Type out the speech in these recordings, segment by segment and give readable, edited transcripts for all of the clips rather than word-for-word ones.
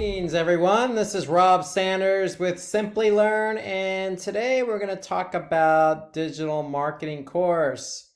Greetings everyone, this is Rob Sanders with Simplilearn, and today we're going to talk about digital marketing course.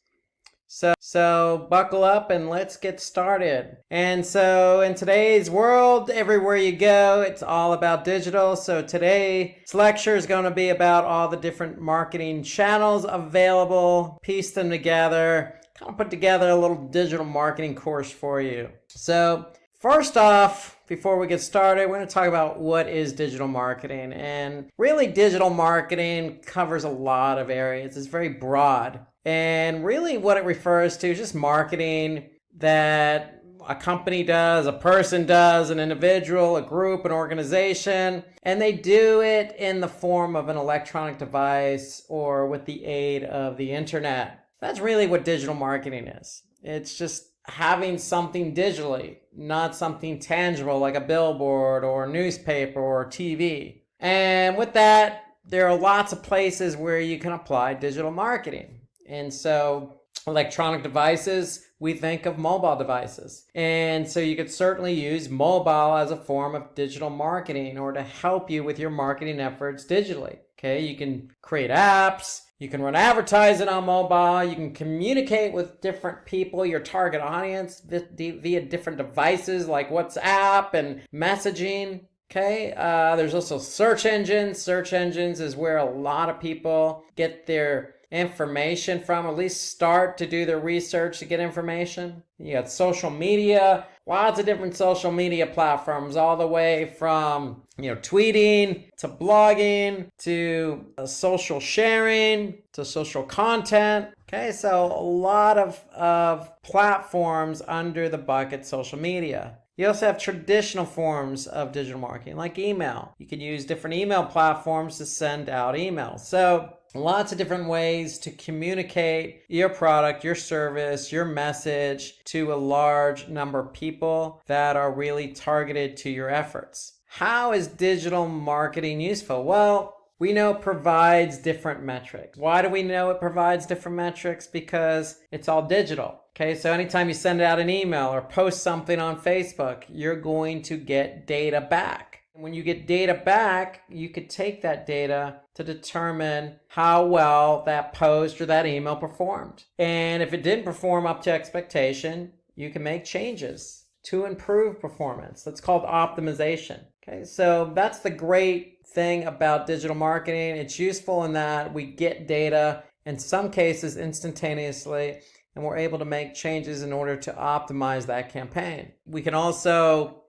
So buckle up and let's get started. And so in today's world, everywhere you go, it's all about digital. So today's lecture is going to be about all the different marketing channels available, piece them together, kind of put together a little digital marketing course for you. So first off, before we get started, we're going to talk about what is digital marketing. And really, digital marketing covers a lot of areas. It's very broad. And really what it refers to is just marketing that a company does, a person does, an individual, a group, an organization, and they do it in the form of an electronic device or with the aid of the internet. That's really what digital marketing is. It's just having something digitally, not something tangible like a billboard or a newspaper or TV. And with that, there are lots of places where you can apply digital marketing. And so electronic devices, we think of mobile devices. And so you could certainly use mobile as a form of digital marketing or to help you with your marketing efforts digitally. Okay, you can create apps, you can run advertising on mobile, you can communicate with different people, your target audience, via different devices like WhatsApp and messaging. Okay, there's also search engines. Search engines is where a lot of people get their information from, at least start to do their research to get information. You got social media, lots of different social media platforms, all the way from tweeting to blogging to social sharing to social content. Okay, so a lot of platforms under the bucket social media. You also have traditional forms of digital marketing like email. You can use different email platforms to send out emails. So lots of different ways to communicate your product, your service, your message to a large number of people that are really targeted to your efforts. How is digital marketing useful? Well, we know it provides different metrics. Why do we know it provides different metrics? Because it's all digital. Okay, so anytime you send out an email or post something on Facebook, you're going to get data back. When you get data back, you could take that data to determine how well that post or that email performed. And if it didn't perform up to expectation, you can make changes to improve performance. That's called optimization. Okay, so that's the great thing about digital marketing. It's useful in that we get data, in some cases instantaneously, and we're able to make changes in order to optimize that campaign. We can also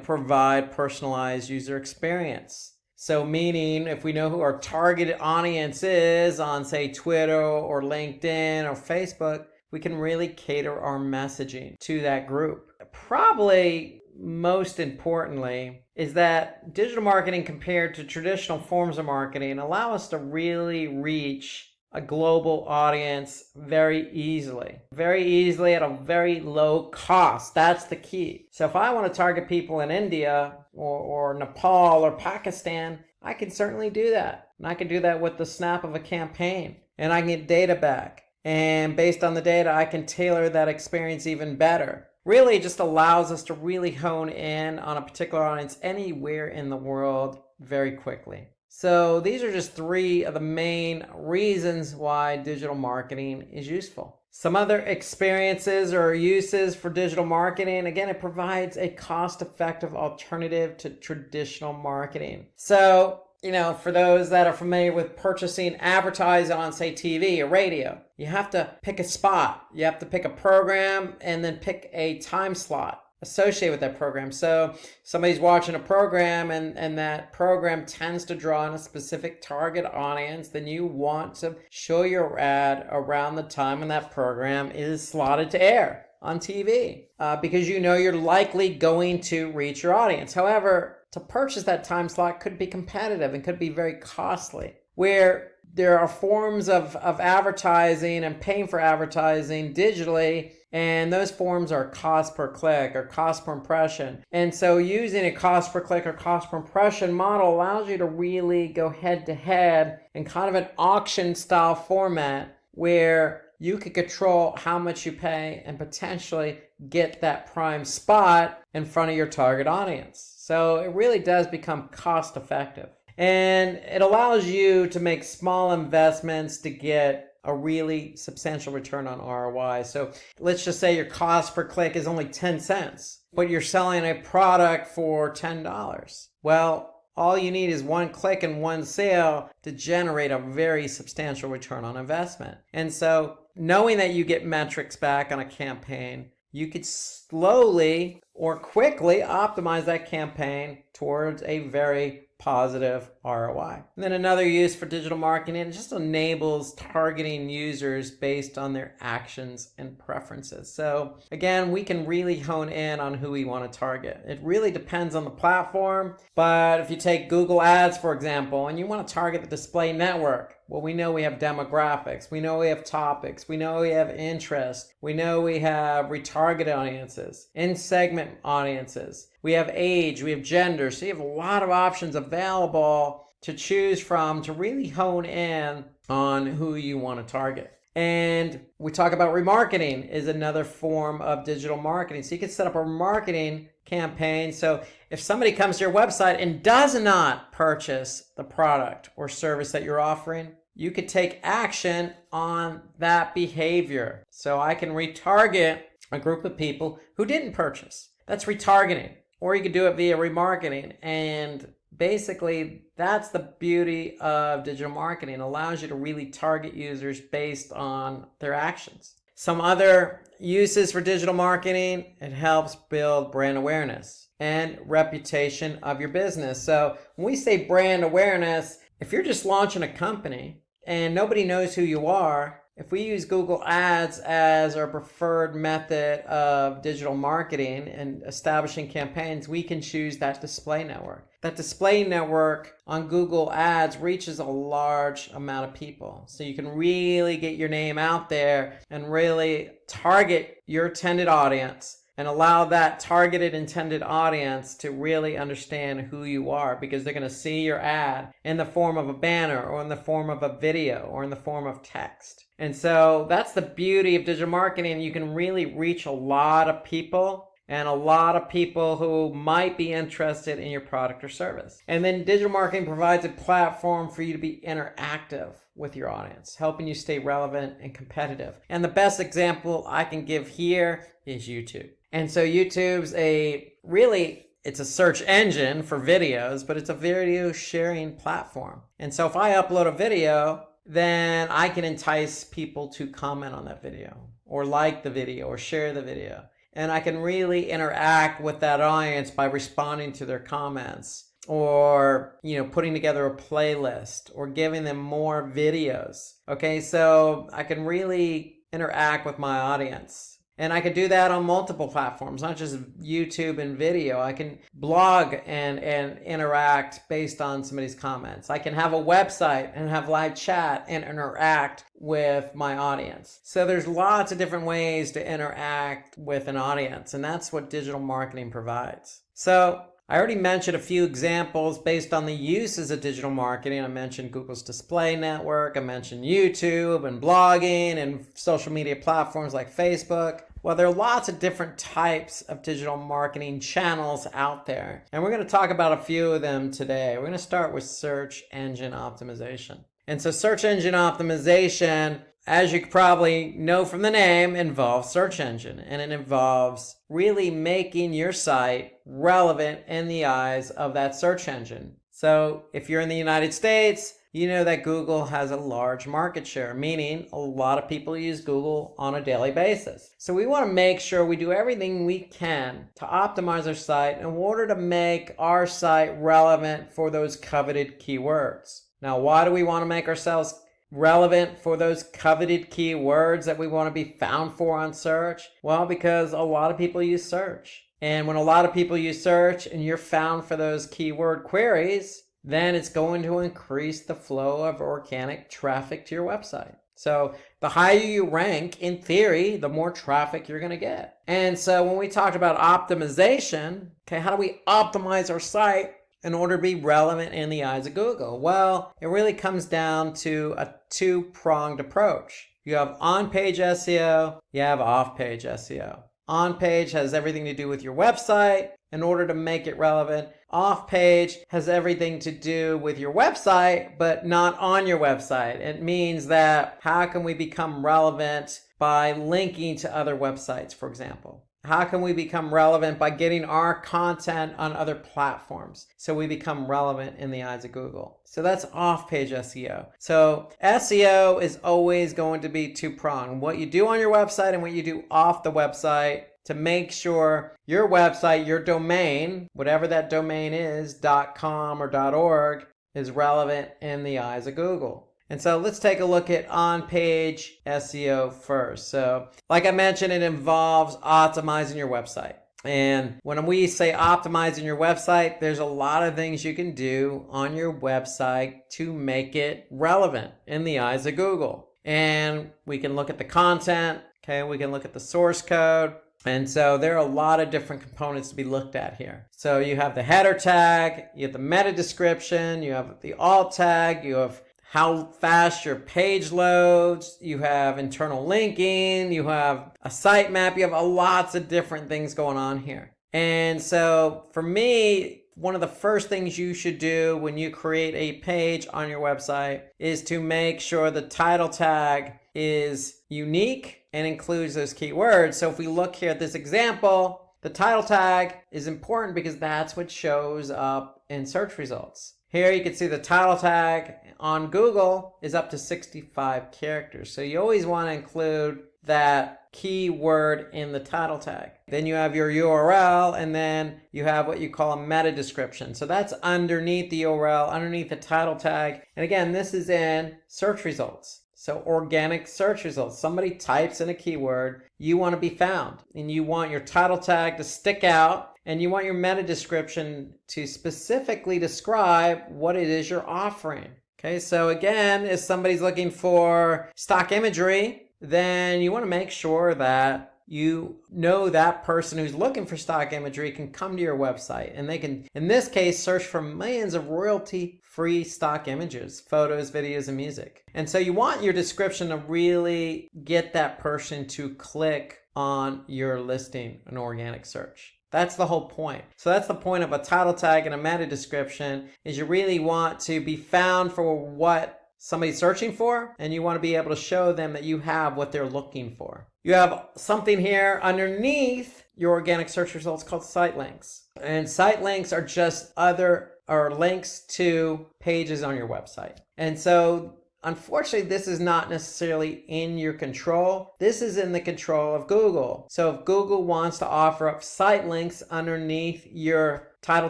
provide personalized user experience. So meaning if we know who our targeted audience is on, say, Twitter or LinkedIn or Facebook, we can really cater our messaging to that group. Probably most importantly is that digital marketing compared to traditional forms of marketing allow us to really reach a global audience very easily at a very low cost. That's the key. So if I want to target people in India or Nepal or Pakistan, I can certainly do that. And I can do that with the snap of a campaign, and I can get data back. And based on the data, I can tailor that experience even better. Really, it just allows us to really hone in on a particular audience anywhere in the world very quickly. So these are just three of the main reasons why digital marketing is useful. Some other experiences or uses for digital marketing, again, it provides a cost-effective alternative to traditional marketing. So, for those that are familiar with purchasing advertising on, say, TV or radio, you have to pick a spot. You have to pick a program and then pick a time slot associated with that program. So somebody's watching a program and that program tends to draw in a specific target audience, then you want to show your ad around the time when that program is slotted to air on TV because you're likely going to reach your audience. However, to purchase that time slot could be competitive and could be very costly, where there are forms of advertising and paying for advertising digitally, and those forms are cost per click or cost per impression. And so using a cost per click or cost per impression model allows you to really go head to head in kind of an auction style format where you could control how much you pay and potentially get that prime spot in front of your target audience. So it really does become cost effective. And it allows you to make small investments to get a really substantial return on ROI. So let's just say your cost per click is only 10 cents, but you're selling a product for $10. Well, all you need is one click and one sale to generate a very substantial return on investment. And so knowing that you get metrics back on a campaign, you could slowly or quickly optimize that campaign towards a very positive ROI. And then another use for digital marketing, it just enables targeting users based on their actions and preferences. So again, we can really hone in on who we want to target. It really depends on the platform, but if you take Google Ads, for example, and you want to target the display network, well, we know we have demographics, we know we have topics, we know we have interest, we know we have retargeted audiences, in-segment audiences, we have age, we have gender, so you have a lot of options available to choose from to really hone in on who you want to target. And we talk about remarketing is another form of digital marketing. So you can set up a marketing campaign. So if somebody comes to your website and does not purchase the product or service that you're offering, you could take action on that behavior. So I can retarget a group of people who didn't purchase. That's retargeting. Or you could do it via remarketing. And basically, that's the beauty of digital marketing. It allows you to really target users based on their actions. Some other uses for digital marketing, it helps build brand awareness and reputation of your business. So when we say brand awareness, if you're just launching a company and nobody knows who you are, if we use Google Ads as our preferred method of digital marketing and establishing campaigns, we can choose that display network. That display network on Google Ads reaches a large amount of people. So you can really get your name out there and really target your intended audience and allow that targeted intended audience to really understand who you are, because they're going to see your ad in the form of a banner or in the form of a video or in the form of text. And so that's the beauty of digital marketing. You can really reach a lot of people and a lot of people who might be interested in your product or service. And then digital marketing provides a platform for you to be interactive with your audience, helping you stay relevant and competitive. And the best example I can give here is YouTube. And so YouTube's it's a search engine for videos, but it's a video sharing platform. And so if I upload a video, then I can entice people to comment on that video or like the video or share the video. And I can really interact with that audience by responding to their comments or, putting together a playlist or giving them more videos. Okay, so I can really interact with my audience. And I could do that on multiple platforms, not just YouTube and video. I can blog and interact based on somebody's comments. I can have a website and have live chat and interact with my audience. So there's lots of different ways to interact with an audience, and that's what digital marketing provides. So I already mentioned a few examples based on the uses of digital marketing. I mentioned Google's display network. I mentioned YouTube and blogging and social media platforms like Facebook. Well, there are lots of different types of digital marketing channels out there. And we're going to talk about a few of them today. We're going to start with search engine optimization. And so search engine optimization, as you probably know from the name, involves search engine, and it involves really making your site relevant in the eyes of that search engine. So if you're in the United States, you know that Google has a large market share, meaning a lot of people use Google on a daily basis. So we want to make sure we do everything we can to optimize our site in order to make our site relevant for those coveted keywords. Now, why do we want to make ourselves relevant for those coveted keywords that we want to be found for on search? Well, because a lot of people use search. And when a lot of people use search and you're found for those keyword queries, then it's going to increase the flow of organic traffic to your website. So the higher you rank, in theory, the more traffic you're going to get. And so when we talked about optimization, okay, how do we optimize our site in order to be relevant in the eyes of Google? Well, it really comes down to a two-pronged approach. You have on-page SEO, you have off-page SEO. On-page has everything to do with your website in order to make it relevant. Off-page has everything to do with your website, but not on your website. It means that how can we become relevant by linking to other websites, for example? How can we become relevant by getting our content on other platforms so we become relevant in the eyes of Google? So that's off-page SEO. So SEO is always going to be two-pronged. What you do on your website and what you do off the website to make sure your website, your domain, whatever that domain is, .com or .org, is relevant in the eyes of Google. And so let's take a look at on-page SEO first. So like I mentioned, it involves optimizing your website. And when we say optimizing your website, there's a lot of things you can do on your website to make it relevant in the eyes of Google. And we can look at the content, okay? We can look at the source code. And so there are a lot of different components to be looked at here. So you have the header tag, you have the meta description, you have the alt tag, you have how fast your page loads, you have internal linking, you have a sitemap, you have lots of different things going on here. And so for me, one of the first things you should do when you create a page on your website is to make sure the title tag is unique and includes those keywords. So if we look here at this example, the title tag is important because that's what shows up in search results. Here you can see the title tag on Google is up to 65 characters. So you always want to include that keyword in the title tag. Then you have your URL, and then you have what you call a meta description. So that's underneath the URL, underneath the title tag. And again, this is in search results. So organic search results. Somebody types in a keyword, you want to be found, and you want your title tag to stick out, and you want your meta description to specifically describe what it is you're offering. Okay, so again, if somebody's looking for stock imagery, then you want to make sure that you know that person who's looking for stock imagery can come to your website, and they can, in this case, search for millions of royalty-free stock images, photos, videos, and music. And so you want your description to really get that person to click on your listing in organic search. That's the whole point. So that's the point of a title tag and a meta description, is you really want to be found for what somebody's searching for, and you want to be able to show them that you have what they're looking for. You have something here underneath your organic search results called site links. And site links are just links to pages on your website. And so unfortunately, this is not necessarily in your control. This is in the control of Google. So if Google wants to offer up site links underneath your title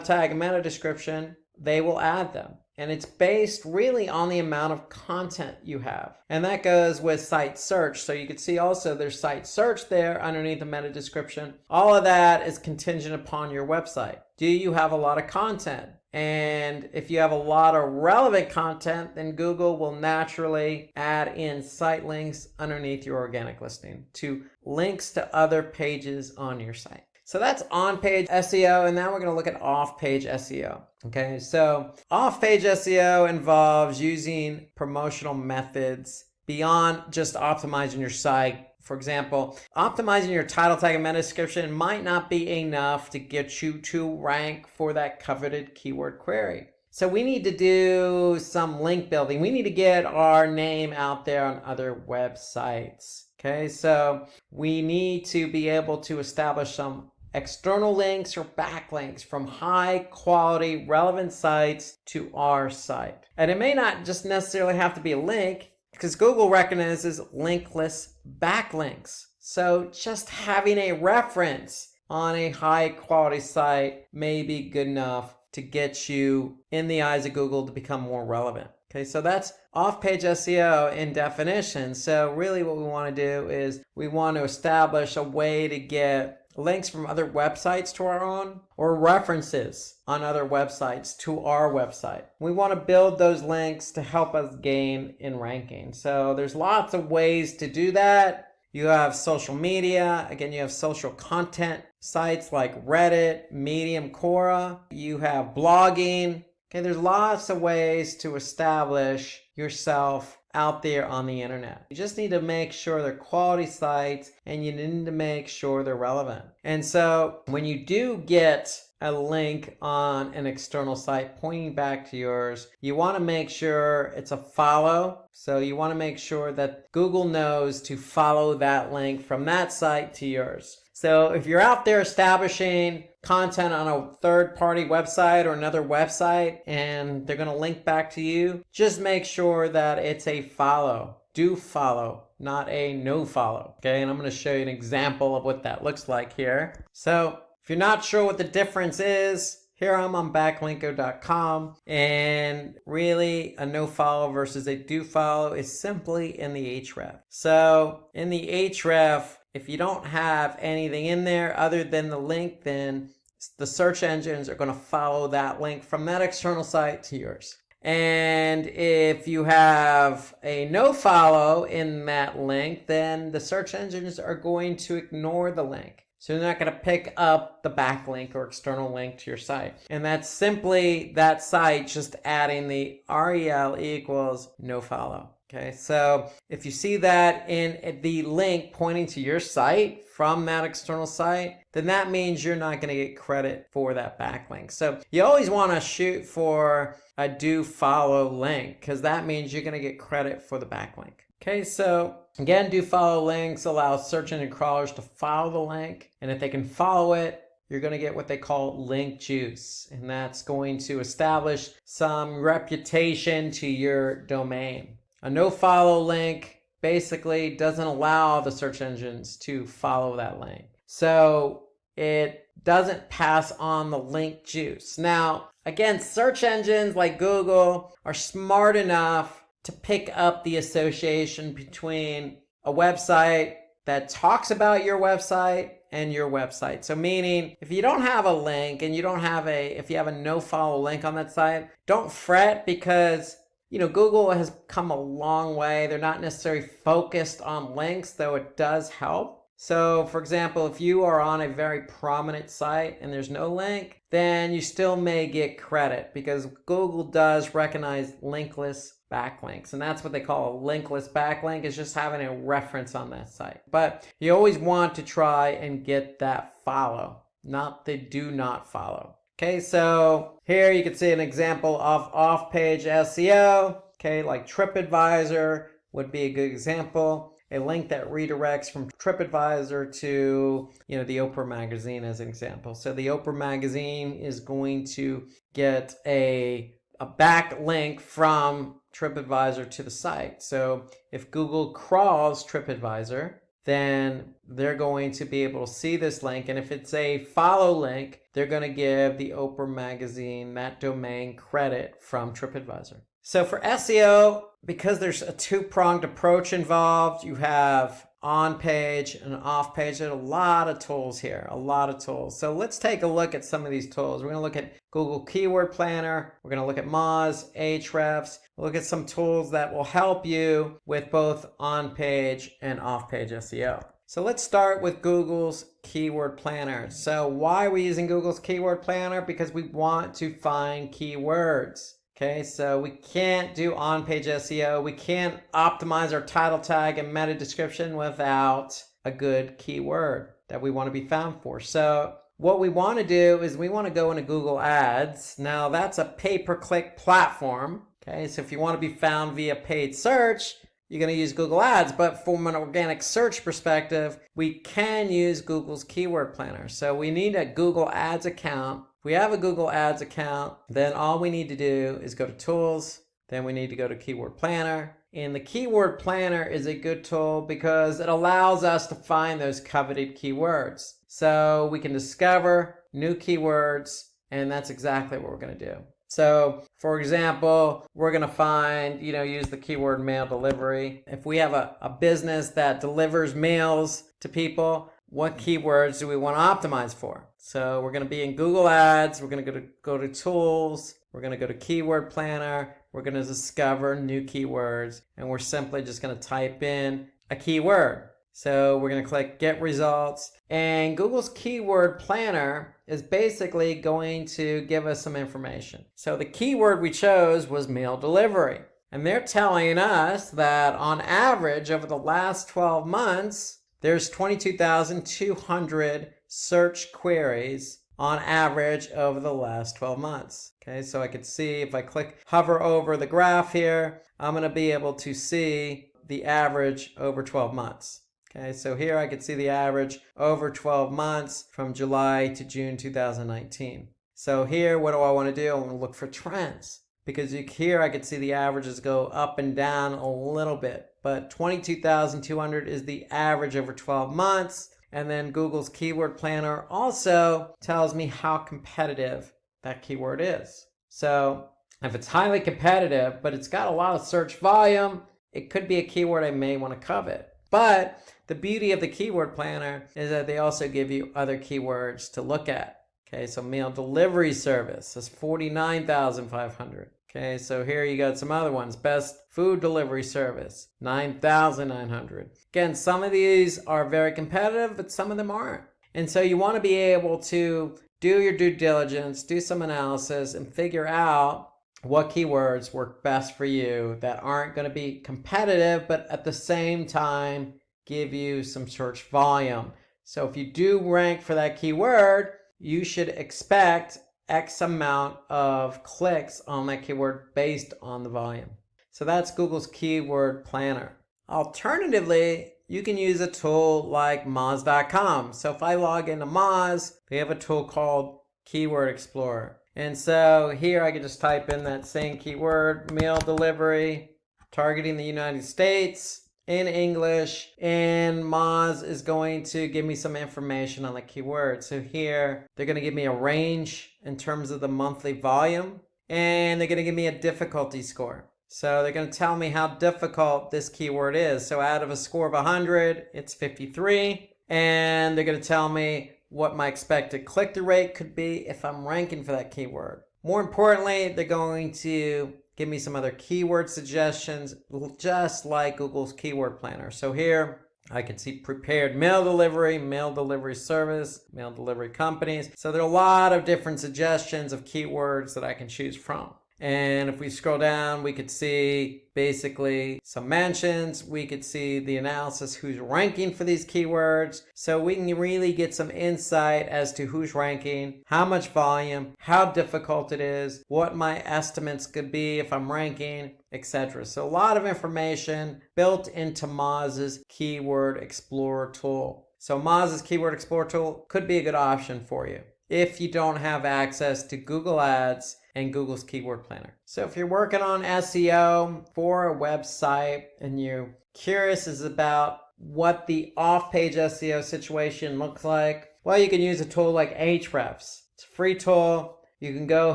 tag and meta description, they will add them. And it's based really on the amount of content you have. And that goes with site search. So you can see also there's site search there underneath the meta description. All of that is contingent upon your website. Do you have a lot of content? And if you have a lot of relevant content, then Google will naturally add in site links underneath your organic listing to links to other pages on your site. So that's on-page SEO, and now we're going to look at off-page SEO. Okay, so off-page SEO involves using promotional methods beyond just optimizing your site. For example, optimizing your title tag and meta description might not be enough to get you to rank for that coveted keyword query. So we need to do some link building. We need to get our name out there on other websites. Okay, so we need to be able to establish some external links or backlinks from high quality relevant sites to our site. And it may not just necessarily have to be a link, because Google recognizes linkless backlinks. So just having a reference on a high quality site may be good enough to get you in the eyes of Google to become more relevant. Okay, so that's off-page SEO in definition. So really what we want to do is we want to establish a way to get links from other websites to our own, or references on other websites to our website. We want to build those links to help us gain in ranking. So there's lots of ways to do that. You have social media. Again, you have social content sites like Reddit, Medium, Quora. You have blogging. Okay, there's lots of ways to establish yourself out there on the internet. You just need to make sure they're quality sites, and you need to make sure they're relevant. And so when you do get a link on an external site pointing back to yours, you want to make sure it's a follow. So you want to make sure that Google knows to follow that link from that site to yours. So if you're out there establishing content on a third-party website or another website and they're going to link back to you, just make sure that it's a follow. Do follow, not a no follow. Okay, and I'm going to show you an example of what that looks like here. So if you're not sure what the difference is, here I'm on backlinko.com, and really a no follow versus a do follow is simply in the href. So in the href, if you don't have anything in there other than the link, then the search engines are going to follow that link from that external site to yours. And if you have a no follow in that link, then the search engines are going to ignore the link. So they're not going to pick up the backlink or external link to your site. And that's simply that site just adding the rel equals no follow. Okay, so if you see that in the link pointing to your site from that external site, then that means you're not going to get credit for that backlink. So you always want to shoot for a do follow link, because that means you're going to get credit for the backlink. Okay, so again, do follow links allow search engine crawlers to follow the link, and if they can follow it, you're going to get what they call link juice, and that's going to establish some reputation to your domain. A no follow link basically doesn't allow the search engines to follow that link. So it doesn't pass on the link juice. Now, again, search engines like Google are smart enough to pick up the association between a website that talks about your website and your website. So meaning, if you don't have a link and if you have a no follow link on that site, don't fret, because Google has come a long way. They're not necessarily focused on links, though it does help. So for example, if you are on a very prominent site and there's no link, then you still may get credit, because Google does recognize linkless backlinks. And that's what they call a linkless backlink, is just having a reference on that site. But you always want to try and get that follow, not the do not follow. Okay, so here you can see an example of off-page SEO. Okay, like TripAdvisor would be a good example. A link that redirects from TripAdvisor to, the Oprah magazine as an example. So the Oprah magazine is going to get a backlink from TripAdvisor to the site. So if Google crawls TripAdvisor, then they're going to be able to see this link. And if it's a follow link, they're going to give the Oprah magazine, that domain, credit from TripAdvisor. So for SEO, because there's a two-pronged approach involved, you have on-page and off-page. There's a lot of tools here, a lot of tools. So let's take a look at some of these tools. We're going to look at Google Keyword Planner. We're going to look at Moz, Ahrefs. We'll look at some tools that will help you with both on-page and off-page SEO. So let's start with Google's Keyword Planner. So why are we using Google's Keyword Planner? Because we want to find keywords. Okay, so we can't do on-page SEO. We can't optimize our title tag and meta description without a good keyword that we want to be found for. So what we want to do is we want to go into Google Ads. Now that's a pay-per-click platform. Okay, so if you want to be found via paid search, you're going to use Google Ads. But from an organic search perspective, we can use Google's Keyword Planner. So we need a Google Ads account. If we have a Google Ads account, then all we need to do is go to Tools, then we need to go to Keyword Planner. And the Keyword Planner is a good tool because it allows us to find those coveted keywords. So we can discover new keywords, and that's exactly what we're going to do. So for example, we're going to find, use the keyword mail delivery. If we have a business that delivers mails to people, what keywords do we want to optimize for? So we're going to be in Google Ads. We're going to go to Tools. We're going to go to Keyword Planner. We're going to discover new keywords. And we're simply just going to type in a keyword. So we're going to click Get Results. And Google's Keyword Planner is basically going to give us some information. So the keyword we chose was mail delivery. And they're telling us that on average over the last 12 months, there's 22,200 search queries on average over the last 12 months. Okay, so I could see if I hover over the graph here, I'm going to be able to see the average over 12 months. Okay, so here I could see the average over 12 months from July to June 2019. So here, what do I want to do? I want to look for trends, because here I could see the averages go up and down a little bit, but 22,200 is the average over 12 months. And then Google's keyword planner also tells me how competitive that keyword is. So if it's highly competitive, but it's got a lot of search volume, it could be a keyword I may want to covet. But the beauty of the keyword planner is that they also give you other keywords to look at. Okay, so meal delivery service is 49,500. Okay, so here you got some other ones. Best food delivery service, 9,900. Again, some of these are very competitive, but some of them aren't. And so you want to be able to do your due diligence, do some analysis, and figure out what keywords work best for you that aren't going to be competitive, but at the same time give you some search volume. So if you do rank for that keyword, you should expect X amount of clicks on that keyword based on the volume. So that's Google's keyword planner. Alternatively, you can use a tool like Moz.com. So if I log into Moz, they have a tool called Keyword Explorer. And so here I can just type in that same keyword, meal delivery, targeting the United States in English, and Moz is going to give me some information on the keyword. So here they're going to give me a range in terms of the monthly volume, and they're going to give me a difficulty score. So they're going to tell me how difficult this keyword is. So out of a score of 100, it's 53, and they're going to tell me what my expected click-through rate could be if I'm ranking for that keyword. More importantly, they're going to give me some other keyword suggestions, just like Google's keyword planner. So here I can see prepared mail delivery service, mail delivery companies. So there are a lot of different suggestions of keywords that I can choose from. And if we scroll down, we could see basically some mentions. We could see the analysis, who's ranking for these keywords. So we can really get some insight as to who's ranking, how much volume, how difficult it is, what my estimates could be if I'm ranking, etc. So a lot of information built into Moz's Keyword Explorer tool. So Moz's Keyword Explorer tool could be a good option for you if you don't have access to Google Ads and Google's Keyword Planner. So if you're working on SEO for a website and you're curious about what the off-page SEO situation looks like, well, you can use a tool like Ahrefs. It's a free tool. You can go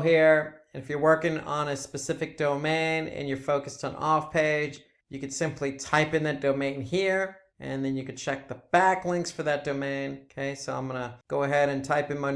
here, and if you're working on a specific domain and you're focused on off-page, you could simply type in that domain here, and then you can check the backlinks for that domain. Okay, so I'm gonna go ahead and type in my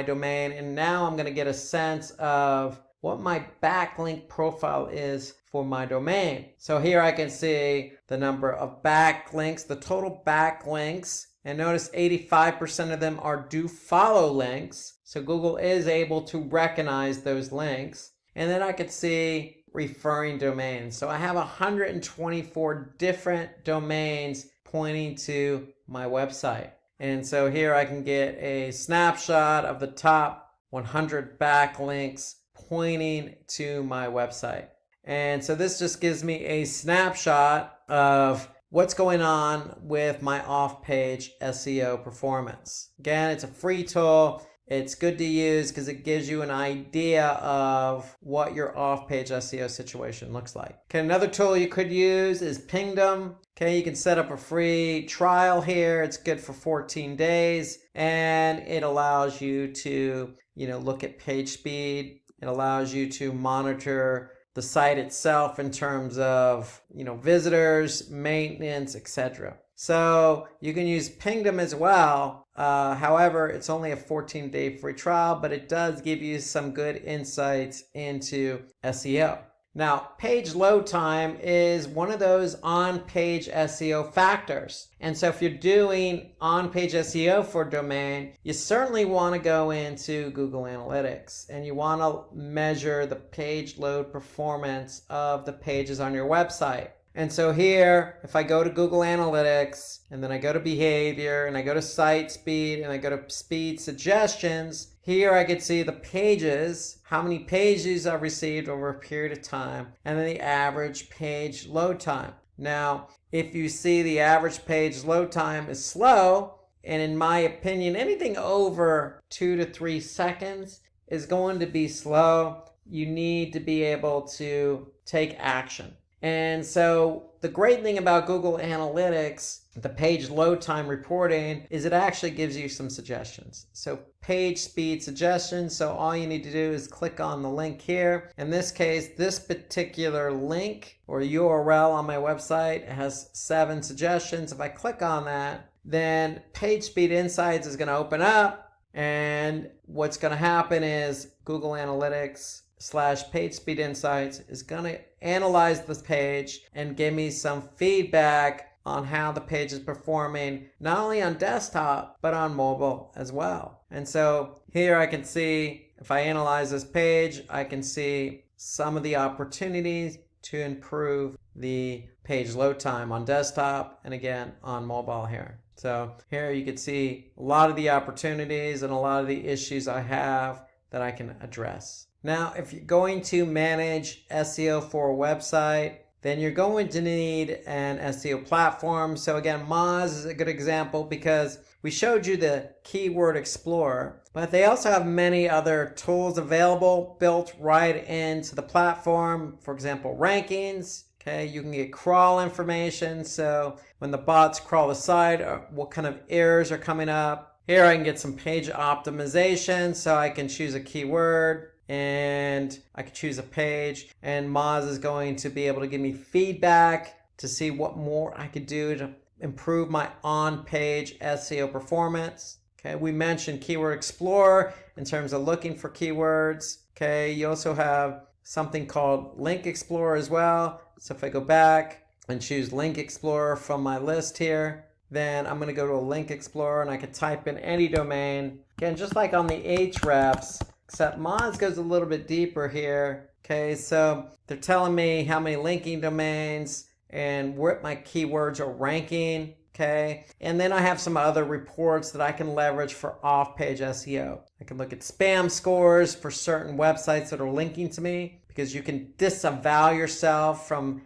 domain, and now I'm gonna get a sense of what my backlink profile is for my domain. So here I can see the number of backlinks, the total backlinks, and notice 85% of them are do follow links. So Google is able to recognize those links. And then I could see referring domains. So I have 124 different domains pointing to my website. And so here I can get a snapshot of the top 100 backlinks pointing to my website. And so this just gives me a snapshot of what's going on with my off-page SEO performance. Again, it's a free tool. It's good to use because it gives you an idea of what your off-page SEO situation looks like. Okay, another tool you could use is Pingdom. Okay, you can set up a free trial here. It's good for 14 days, and it allows you to, look at page speed. It allows you to monitor the site itself in terms of, visitors, maintenance, etc. So you can use Pingdom as well. However, it's only a 14-day free trial, but it does give you some good insights into SEO. Now, page load time is one of those on-page SEO factors. And so if you're doing on-page SEO for a domain, you certainly want to go into Google Analytics and you want to measure the page load performance of the pages on your website. And so here, if I go to Google Analytics and then I go to behavior and I go to site speed and I go to speed suggestions, here I can see the pages, how many pages I've received over a period of time, and then the average page load time. Now, if you see the average page load time is slow, and in my opinion, anything over 2 to 3 seconds is going to be slow, you need to be able to take action. And so the great thing about Google Analytics, the page load time reporting, is it actually gives you some suggestions. So page speed suggestions. So all you need to do is click on the link here. In this case, this particular link or URL on my website has 7 suggestions. If I click on that, then Page Speed Insights is going to open up. And what's going to happen is Google Analytics / Page Speed Insights is going to analyze this page and give me some feedback on how the page is performing, not only on desktop, but on mobile as well. And so here I can see, if I analyze this page, I can see some of the opportunities to improve the page load time on desktop and again on mobile here. So here you can see a lot of the opportunities and a lot of the issues I have that I can address. Now, if you're going to manage SEO for a website, then you're going to need an SEO platform. So again, Moz is a good example because we showed you the Keyword Explorer, but they also have many other tools available built right into the platform. For example, rankings. Okay, you can get crawl information. So when the bots crawl the site, what kind of errors are coming up. Here I can get some page optimization. So I can choose a keyword and I can choose a page, and Moz is going to be able to give me feedback to see what more I could do to improve my on-page SEO performance. Okay, we mentioned Keyword Explorer in terms of looking for keywords. Okay, you also have something called Link Explorer as well. So if I go back and choose Link Explorer from my list here, then I'm going to go to a Link Explorer and I can type in any domain. Again, just like on the Ahrefs, except Moz goes a little bit deeper here. Okay, so they're telling me how many linking domains and what my keywords are ranking. Okay, and then I have some other reports that I can leverage for off-page SEO. I can look at spam scores for certain websites that are linking to me, because you can disavow yourself from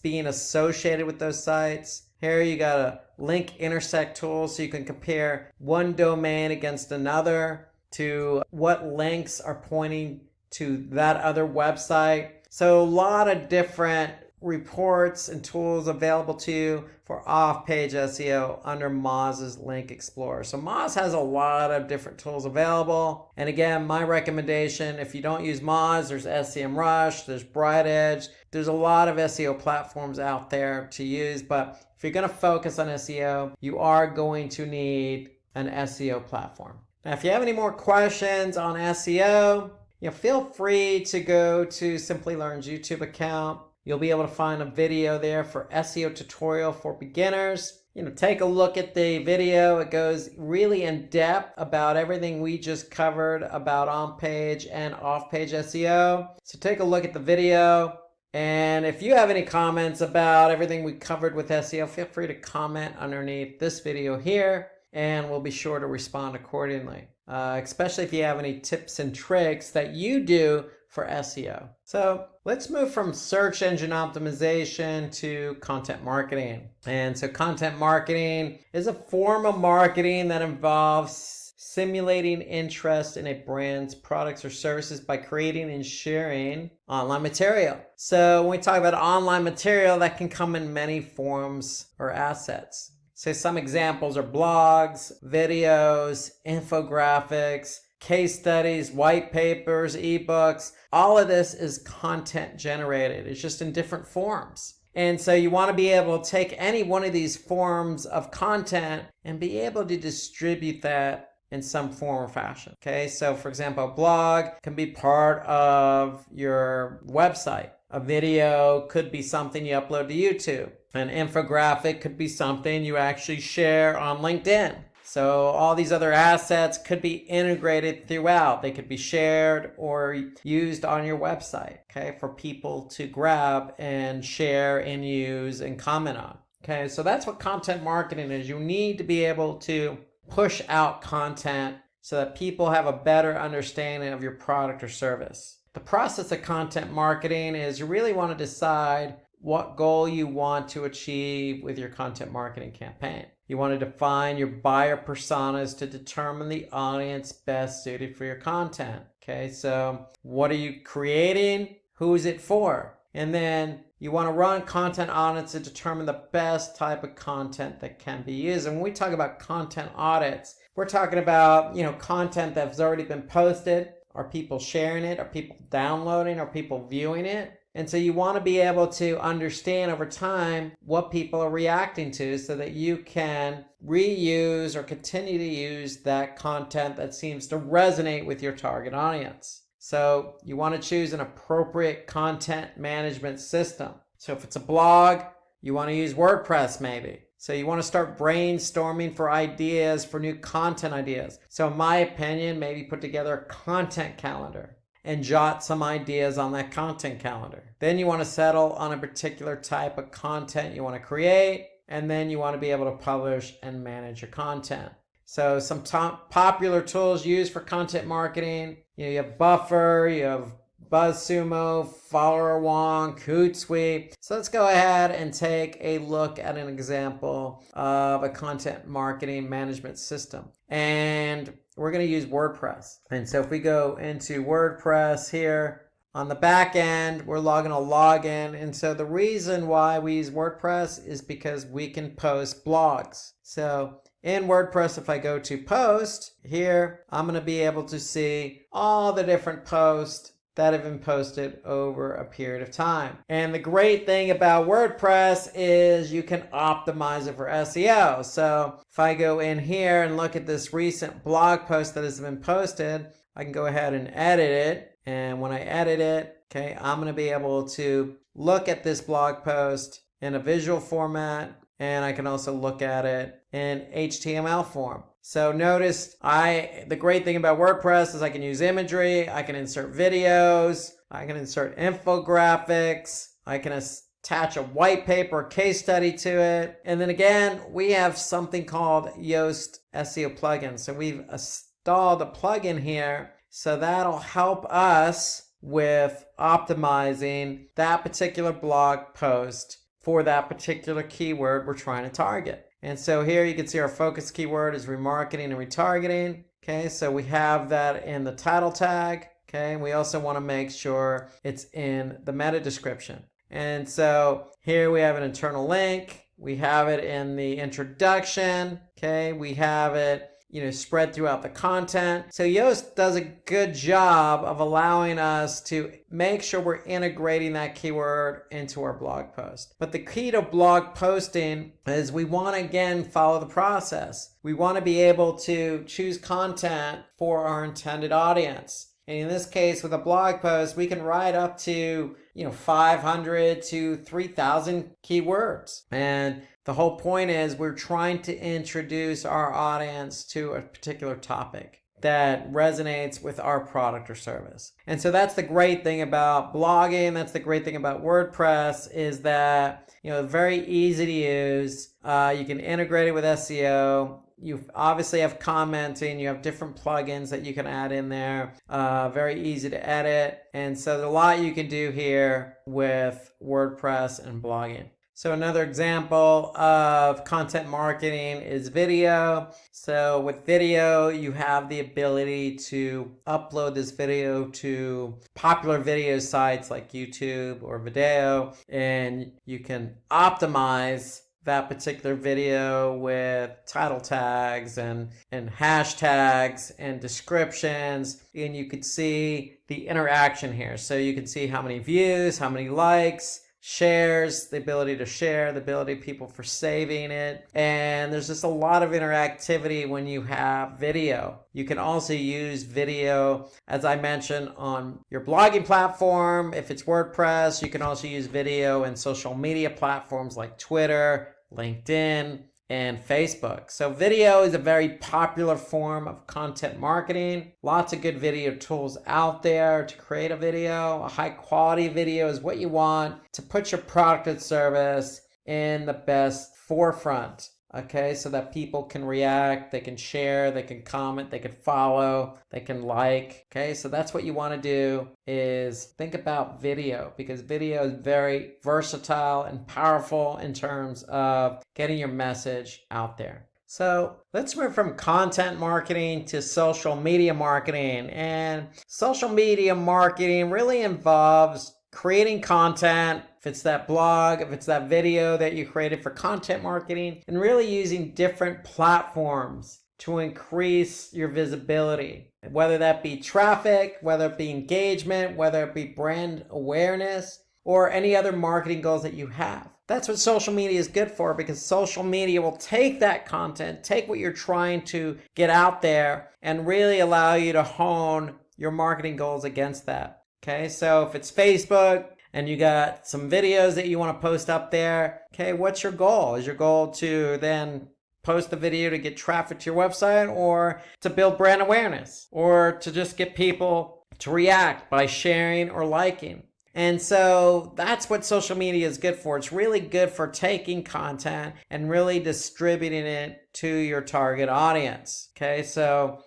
being associated with those sites. Here you got a link intersect tool, so you can compare one domain against another to what links are pointing to that other website. So a lot of different reports and tools available to you for off-page SEO under Moz's Link Explorer. So Moz has a lot of different tools available. And again, my recommendation, if you don't use Moz, there's SEMrush, there's BrightEdge. There's a lot of SEO platforms out there to use, but if you're going to focus on SEO, you are going to need an SEO platform. Now, if you have any more questions on SEO, feel free to go to Simplilearn's YouTube account. You'll be able to find a video there for SEO tutorial for beginners. Take a look at the video. It goes really in depth about everything we just covered about on-page and off-page SEO. So take a look at the video. And if you have any comments about everything we covered with SEO, feel free to comment underneath this video here, and we'll be sure to respond accordingly, especially if you have any tips and tricks that you do for SEO. So let's move from search engine optimization to content marketing. And so content marketing is a form of marketing that involves simulating interest in a brand's products or services by creating and sharing online material. So when we talk about online material, that can come in many forms or assets. So some examples are blogs, videos, infographics, case studies, white papers, ebooks. All of this is content generated. It's just in different forms. And so you want to be able to take any one of these forms of content and be able to distribute that in some form or fashion. Okay, so for example, a blog can be part of your website. A video could be something you upload to YouTube. An infographic could be something you actually share on LinkedIn. So all these other assets could be integrated throughout. They could be shared or used on your website, okay, for people to grab and share and use and comment on. Okay, so that's what content marketing is. You need to be able to push out content so that people have a better understanding of your product or service. The process of content marketing is you really want to decide what goal you want to achieve with your content marketing campaign. You want to define your buyer personas to determine the audience best suited for your content. Okay, so what are you creating? Who is it for? And then you want to run content audits to determine the best type of content that can be used. And when we talk about content audits, we're talking about, content that's already been posted. Are people sharing it? Are people downloading? Are people viewing it? And so you want to be able to understand over time what people are reacting to so that you can reuse or continue to use that content that seems to resonate with your target audience. So you want to choose an appropriate content management system. So if it's a blog, you want to use WordPress maybe. So you want to start brainstorming for ideas, for new content ideas. So in my opinion, maybe put together a content calendar and jot some ideas on that content calendar. Then you want to settle on a particular type of content you want to create, and then you want to be able to publish and manage your content. So some popular tools used for content marketing, you have Buffer, you have BuzzSumo, Follower One, Hootsuite. So let's go ahead and take a look at an example of a content marketing management system. And we're going to use WordPress. And so if we go into WordPress here, on the back end, we're logging a login. And so the reason why we use WordPress is because we can post blogs. So in WordPress, if I go to post here, I'm going to be able to see all the different posts that have been posted over a period of time. And the great thing about WordPress is you can optimize it for SEO. So if I go in here and look at this recent blog post that has been posted, I can go ahead and edit it. And when I edit it, okay, I'm going to be able to look at this blog post in a visual format, and I can also look at it in HTML form. So notice the great thing about WordPress is I can use imagery, I can insert videos, I can insert infographics, I can attach a white paper, a case study to it. And then again, we have something called Yoast SEO plugin. So we've installed a plugin here. So that'll help us with optimizing that particular blog post for that particular keyword we're trying to target. And so here you can see our focus keyword is remarketing and retargeting. Okay, so we have that in the title tag. Okay, and we also want to make sure it's in the meta description. And so here we have an internal link. We have it in the introduction. Okay, we have it spread throughout the content. So Yoast does a good job of allowing us to make sure we're integrating that keyword into our blog post. But the key to blog posting is we want to, again, follow the process. We want to be able to choose content for our intended audience. And in this case, with a blog post, we can write up to 500 to 3,000 keywords. And the whole point is we're trying to introduce our audience to a particular topic that resonates with our product or service. And so that's the great thing about blogging. That's the great thing about WordPress is that, very easy to use. You can integrate it with SEO. You obviously have commenting, you have different plugins that you can add in there, very easy to edit. And so there's a lot you can do here with WordPress and blogging. So another example of content marketing is video. So with video, you have the ability to upload this video to popular video sites like YouTube or Video, and you can optimize that particular video with title tags and hashtags and descriptions, and you could see the interaction here. So you can see how many views, how many likes, shares, the ability to share, the ability of people for saving it. And there's just a lot of interactivity when you have video. You can also use video, as I mentioned, on your blogging platform. If it's WordPress, you can also use video in social media platforms like Twitter, LinkedIn, and Facebook. So video is a very popular form of content marketing. Lots of good video tools out there to create a video. A high quality video is what you want to put your product and service in the best forefront. Okay, so that people can react, they can share, they can comment, they can follow, they can like. Okay, so that's what you want to do, is think about video, because video is very versatile and powerful in terms of getting your message out there. So let's move from content marketing to social media marketing. And social media marketing really involves creating content, if it's that blog, if it's that video that you created for content marketing, and really using different platforms to increase your visibility, whether that be traffic, whether it be engagement, whether it be brand awareness, or any other marketing goals that you have. That's what social media is good for, because social media will take that content, take what you're trying to get out there, and really allow you to hone your marketing goals against that. Okay, so if it's Facebook and you got some videos that you want to post up there, okay, what's your goal? Is your goal to then post the video to get traffic to your website, or to build brand awareness, or to just get people to react by sharing or liking? And so that's what social media is good for. It's really good for taking content and really distributing it to your target audience. Okay, so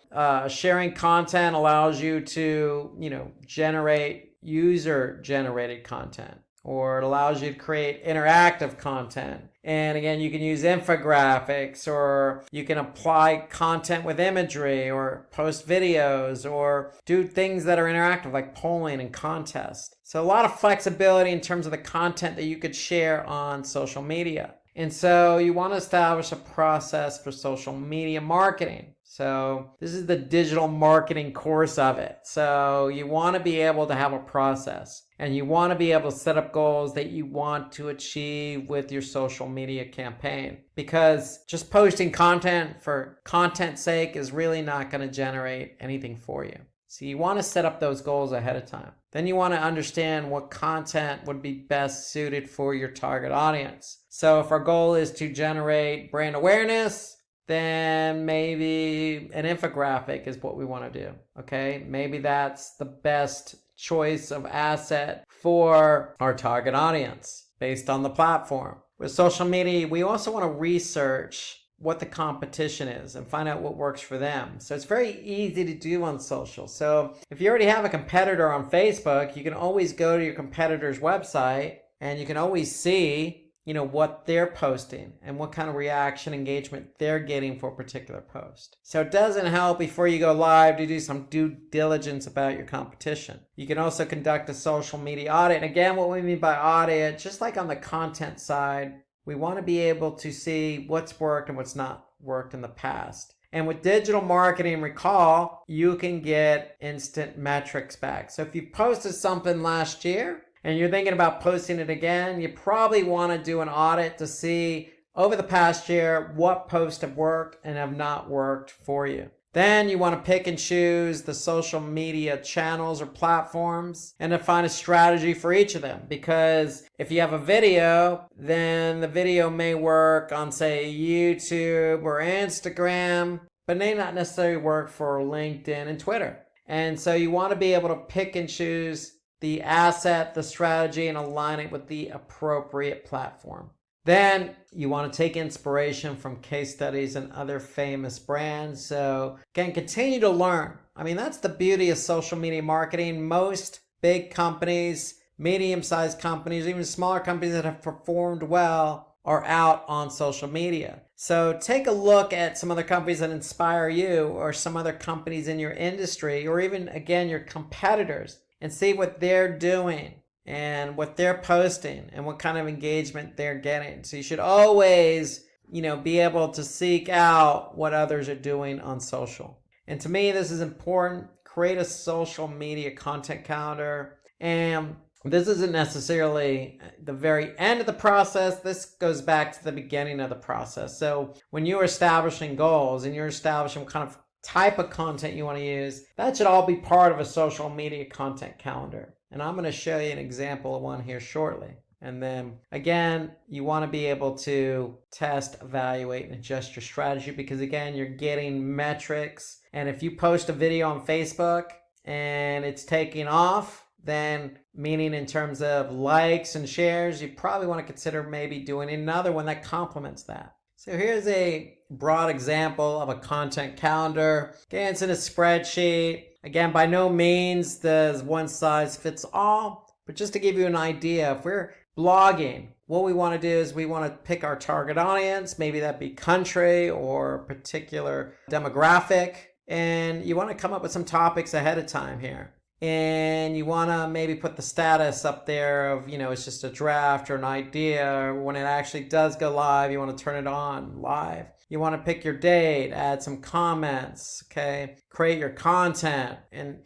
sharing content allows you to, generate user-generated content, or it allows you to create interactive content. And again, you can use infographics, or you can apply content with imagery, or post videos, or do things that are interactive like polling and contests. So a lot of flexibility in terms of the content that you could share on social media. And so you want to establish a process for social media marketing. So this is the digital marketing course of it. So you want to be able to have a process, and you want to be able to set up goals that you want to achieve with your social media campaign, because just posting content for content's sake is really not going to generate anything for you. So you want to set up those goals ahead of time. Then you want to understand what content would be best suited for your target audience. So if our goal is to generate brand awareness, then maybe an infographic is what we want to do. Okay, maybe that's the best choice of asset for our target audience based on the platform. With social media, we also want to research what the competition is and find out what works for them. So it's very easy to do on social. So if you already have a competitor on Facebook, you can always go to your competitor's website, and you can always see what they're posting and what kind of reaction engagement they're getting for a particular post. So it doesn't help before you go live to do some due diligence about your competition. You can also conduct a social media audit. And again, what we mean by audit, just like on the content side, we want to be able to see what's worked and what's not worked in the past. And with digital marketing, recall, you can get instant metrics back. So if you posted something last year and you're thinking about posting it again, you probably want to do an audit to see over the past year what posts have worked and have not worked for you. Then you want to pick and choose the social media channels or platforms and to find a strategy for each of them. Because if you have a video, then the video may work on, say, YouTube or Instagram, but may not necessarily work for LinkedIn and Twitter. And so you want to be able to pick and choose the asset, the strategy, and align it with the appropriate platform. Then you want to take inspiration from case studies and other famous brands. So again, continue to learn. I mean, that's the beauty of social media marketing. Most big companies, medium-sized companies, even smaller companies that have performed well are out on social media. So take a look at some other companies that inspire you, or some other companies in your industry, or even, again, your competitors, and see what they're doing and what they're posting and what kind of engagement they're getting. So you should always, be able to seek out what others are doing on social. And to me, this is important. Create a social media content calendar. And This isn't necessarily the very end of the process. This goes back to the beginning of the process. So when you're establishing goals and you're establishing what kind of type of content you want to use, that should all be part of a social media content calendar. And I'm going to show you an example of one here shortly. And then again, you want to be able to test, evaluate, and adjust your strategy, because again, you're getting metrics. And if you post a video on Facebook and it's taking off, then meaning in terms of likes and shares, you probably want to consider maybe doing another one that complements that. So here's a broad example of a content calendar. Again, it's in a spreadsheet. Again, by no means does one size fits all, but just to give you an idea, if we're blogging, what we want to do is we want to pick our target audience, maybe that be country or particular demographic, and you want to come up with some topics ahead of time here. And you want to maybe put the status up there of, it's just a draft or an idea. When it actually does go live, you want to turn it on live. You want to pick your date, add some comments, okay? Create your content. And,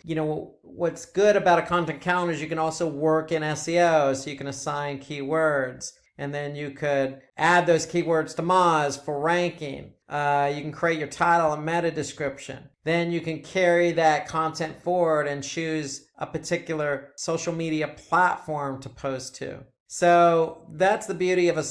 what's good about a content calendar is you can also work in SEO, so you can assign keywords. And then you could add those keywords to Moz for ranking. You can create your title and meta description. Then you can carry that content forward and choose a particular social media platform to post to. So that's the beauty of a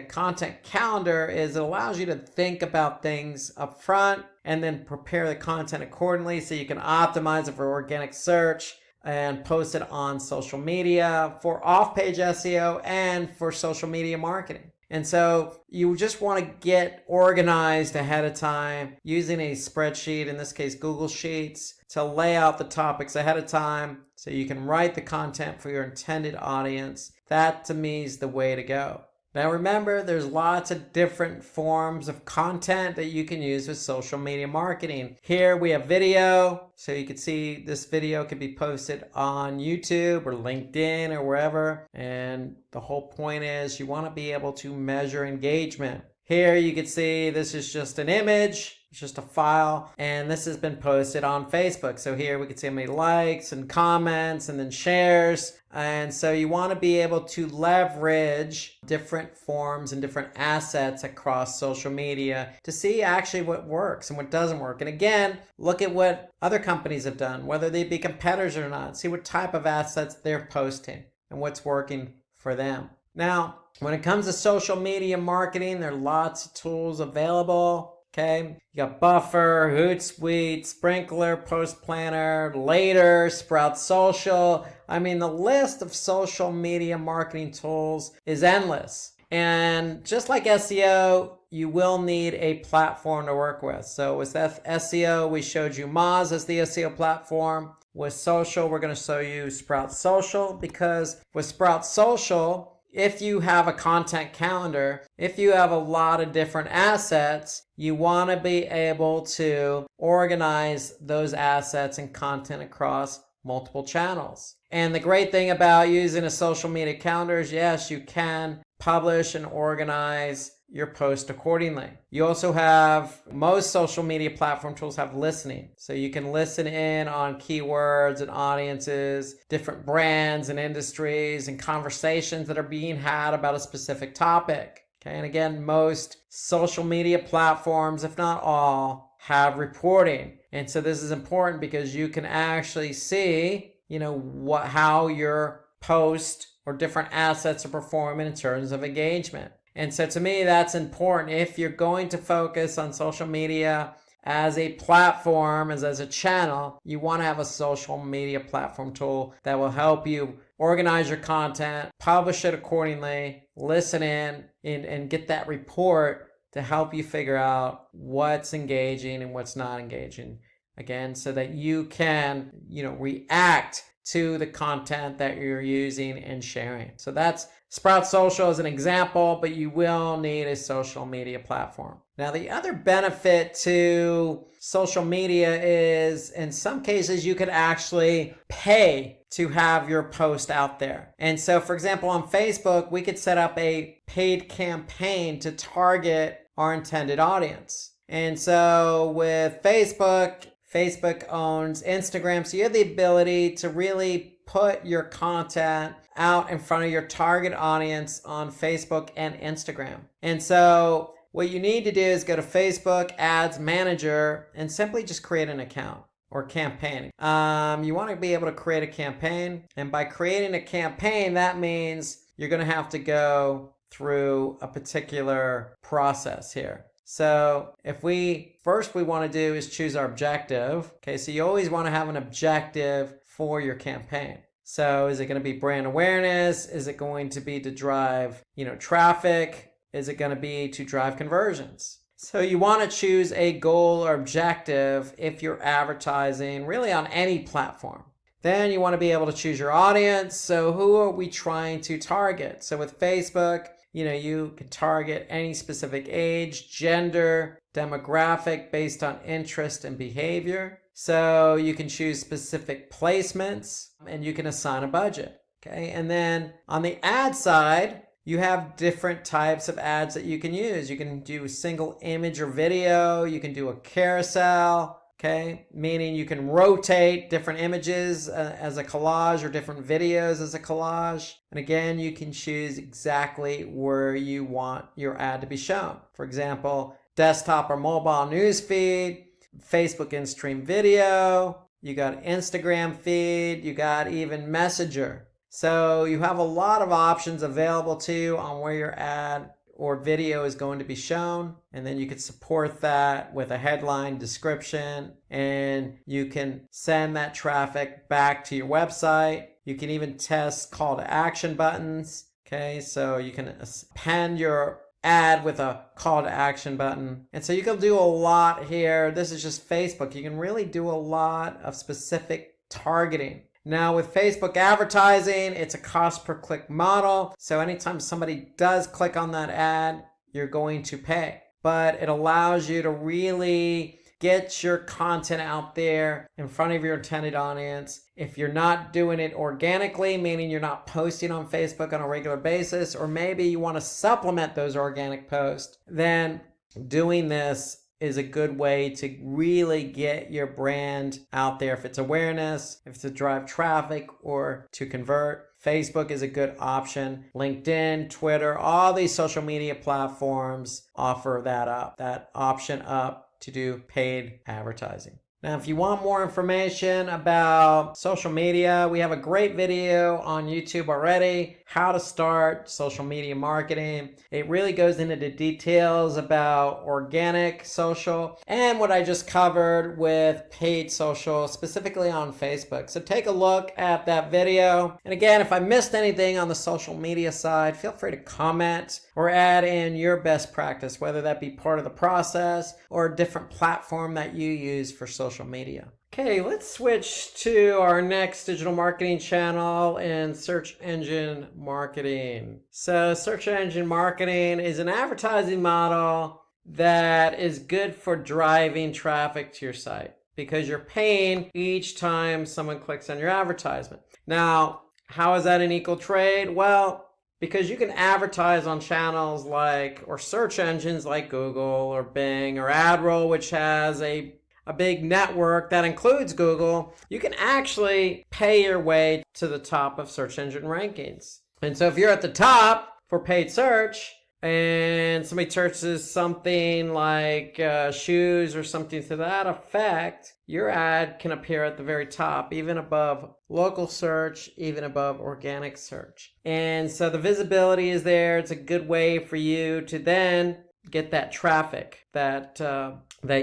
content calendar, is it allows you to think about things up front and then prepare the content accordingly, so you can optimize it for organic search and post it on social media for off-page SEO and for social media marketing. And so you just want to get organized ahead of time using a spreadsheet, in this case Google Sheets, to lay out the topics ahead of time so you can write the content for your intended audience. That to me is the way to go. Now remember, there's lots of different forms of content that you can use with social media marketing. Here we have video, so you can see this video can be posted on YouTube or LinkedIn or wherever. And the whole point is you want to be able to measure engagement. Here you can see this is just an image. It's just a file, and this has been posted on Facebook. So here we can see how many likes and comments and then shares. And so you want to be able to leverage different forms and different assets across social media to see actually what works and what doesn't work. And again, look at what other companies have done, whether they be competitors or not. See what type of assets they're posting and what's working for them. Now, when it comes to social media marketing, there are lots of tools available. Okay, you got Buffer, Hootsuite, Sprinkler, Post Planner, Later, Sprout Social. I mean, the list of social media marketing tools is endless. And just like SEO, you will need a platform to work with. So with SEO, we showed you Moz as the SEO platform. With social, we're going to show you Sprout Social, because with Sprout Social, if you have a content calendar, if you have a lot of different assets, you want to be able to organize those assets and content across multiple channels. And the great thing about using a social media calendar is, yes, you can publish and organize your post accordingly. You also have, most social media platform tools have listening. So you can listen in on keywords and audiences, different brands and industries and conversations that are being had about a specific topic. Okay, and again, most social media platforms, if not all, have reporting. And so this is important because you can actually see, how your post or different assets are performing in terms of engagement. And so to me, that's important. If you're going to focus on social media as a platform, as a channel, you want to have a social media platform tool that will help you organize your content, publish it accordingly, listen in, and get that report to help you figure out what's engaging and what's not engaging. Again, so that you can, react to the content that you're using and sharing. So that's Sprout Social as an example, but you will need a social media platform. Now, the other benefit to social media is, in some cases, you could actually pay to have your post out there. And so, for example, on Facebook, we could set up a paid campaign to target our intended audience. And so with Facebook owns Instagram, so you have the ability to really put your content out in front of your target audience on Facebook and Instagram. And so what you need to do is go to Facebook Ads Manager and simply just create an account or campaign. You want to be able to create a campaign. And by creating a campaign, that means you're going to have to go through a particular process here. So if we want to do is choose our objective. Okay, so you always want to have an objective for your campaign. So is it going to be brand awareness? Is it going to be to drive, traffic? Is it going to be to drive conversions? So you want to choose a goal or objective if you're advertising really on any platform. Then you want to be able to choose your audience. So who are we trying to target? So with Facebook, you can target any specific age, gender, demographic based on interest and behavior. So you can choose specific placements and you can assign a budget. Okay. And then on the ad side, you have different types of ads that you can use. You can do a single image or video. You can do a carousel. Okay, meaning you can rotate different images as a collage or different videos as a collage. And again, you can choose exactly where you want your ad to be shown. For example, desktop or mobile news feed, Facebook in-stream video, you got Instagram feed, you got even Messenger. So you have a lot of options available to you on where your ad or video is going to be shown, and then you can support that with a headline description, and you can send that traffic back to your website. You can even test call to action buttons. Okay, so you can append your ad with a call to action button. And so you can do a lot here. This is just Facebook. You can really do a lot of specific targeting. Now with Facebook advertising, it's a cost per click model. So anytime somebody does click on that ad, you're going to pay. But it allows you to really get your content out there in front of your intended audience. If you're not doing it organically, meaning you're not posting on Facebook on a regular basis, or maybe you want to supplement those organic posts, then doing this is a good way to really get your brand out there. If it's awareness, if it's to drive traffic or to convert, Facebook is a good option. LinkedIn, Twitter, all these social media platforms offer that option up to do paid advertising. Now, if you want more information about social media, we have a great video on YouTube already, how to start social media marketing. It really goes into the details about organic social and what I just covered with paid social, specifically on Facebook. So take a look at that video. And again, if I missed anything on the social media side, feel free to comment or add in your best practice, whether that be part of the process or a different platform that you use for social media. Okay, let's switch to our next digital marketing channel in search engine marketing. So search engine marketing is an advertising model that is good for driving traffic to your site because you're paying each time someone clicks on your advertisement. Now, how is that an equal trade? Well, because you can advertise on channels or search engines like Google or Bing or AdRoll, which has a big network that includes Google, you can actually pay your way to the top of search engine rankings. And so if you're at the top for paid search and somebody searches something like shoes or something to that effect, your ad can appear at the very top, even above local search, even above organic search. And so the visibility is there. It's a good way for you to then get that traffic that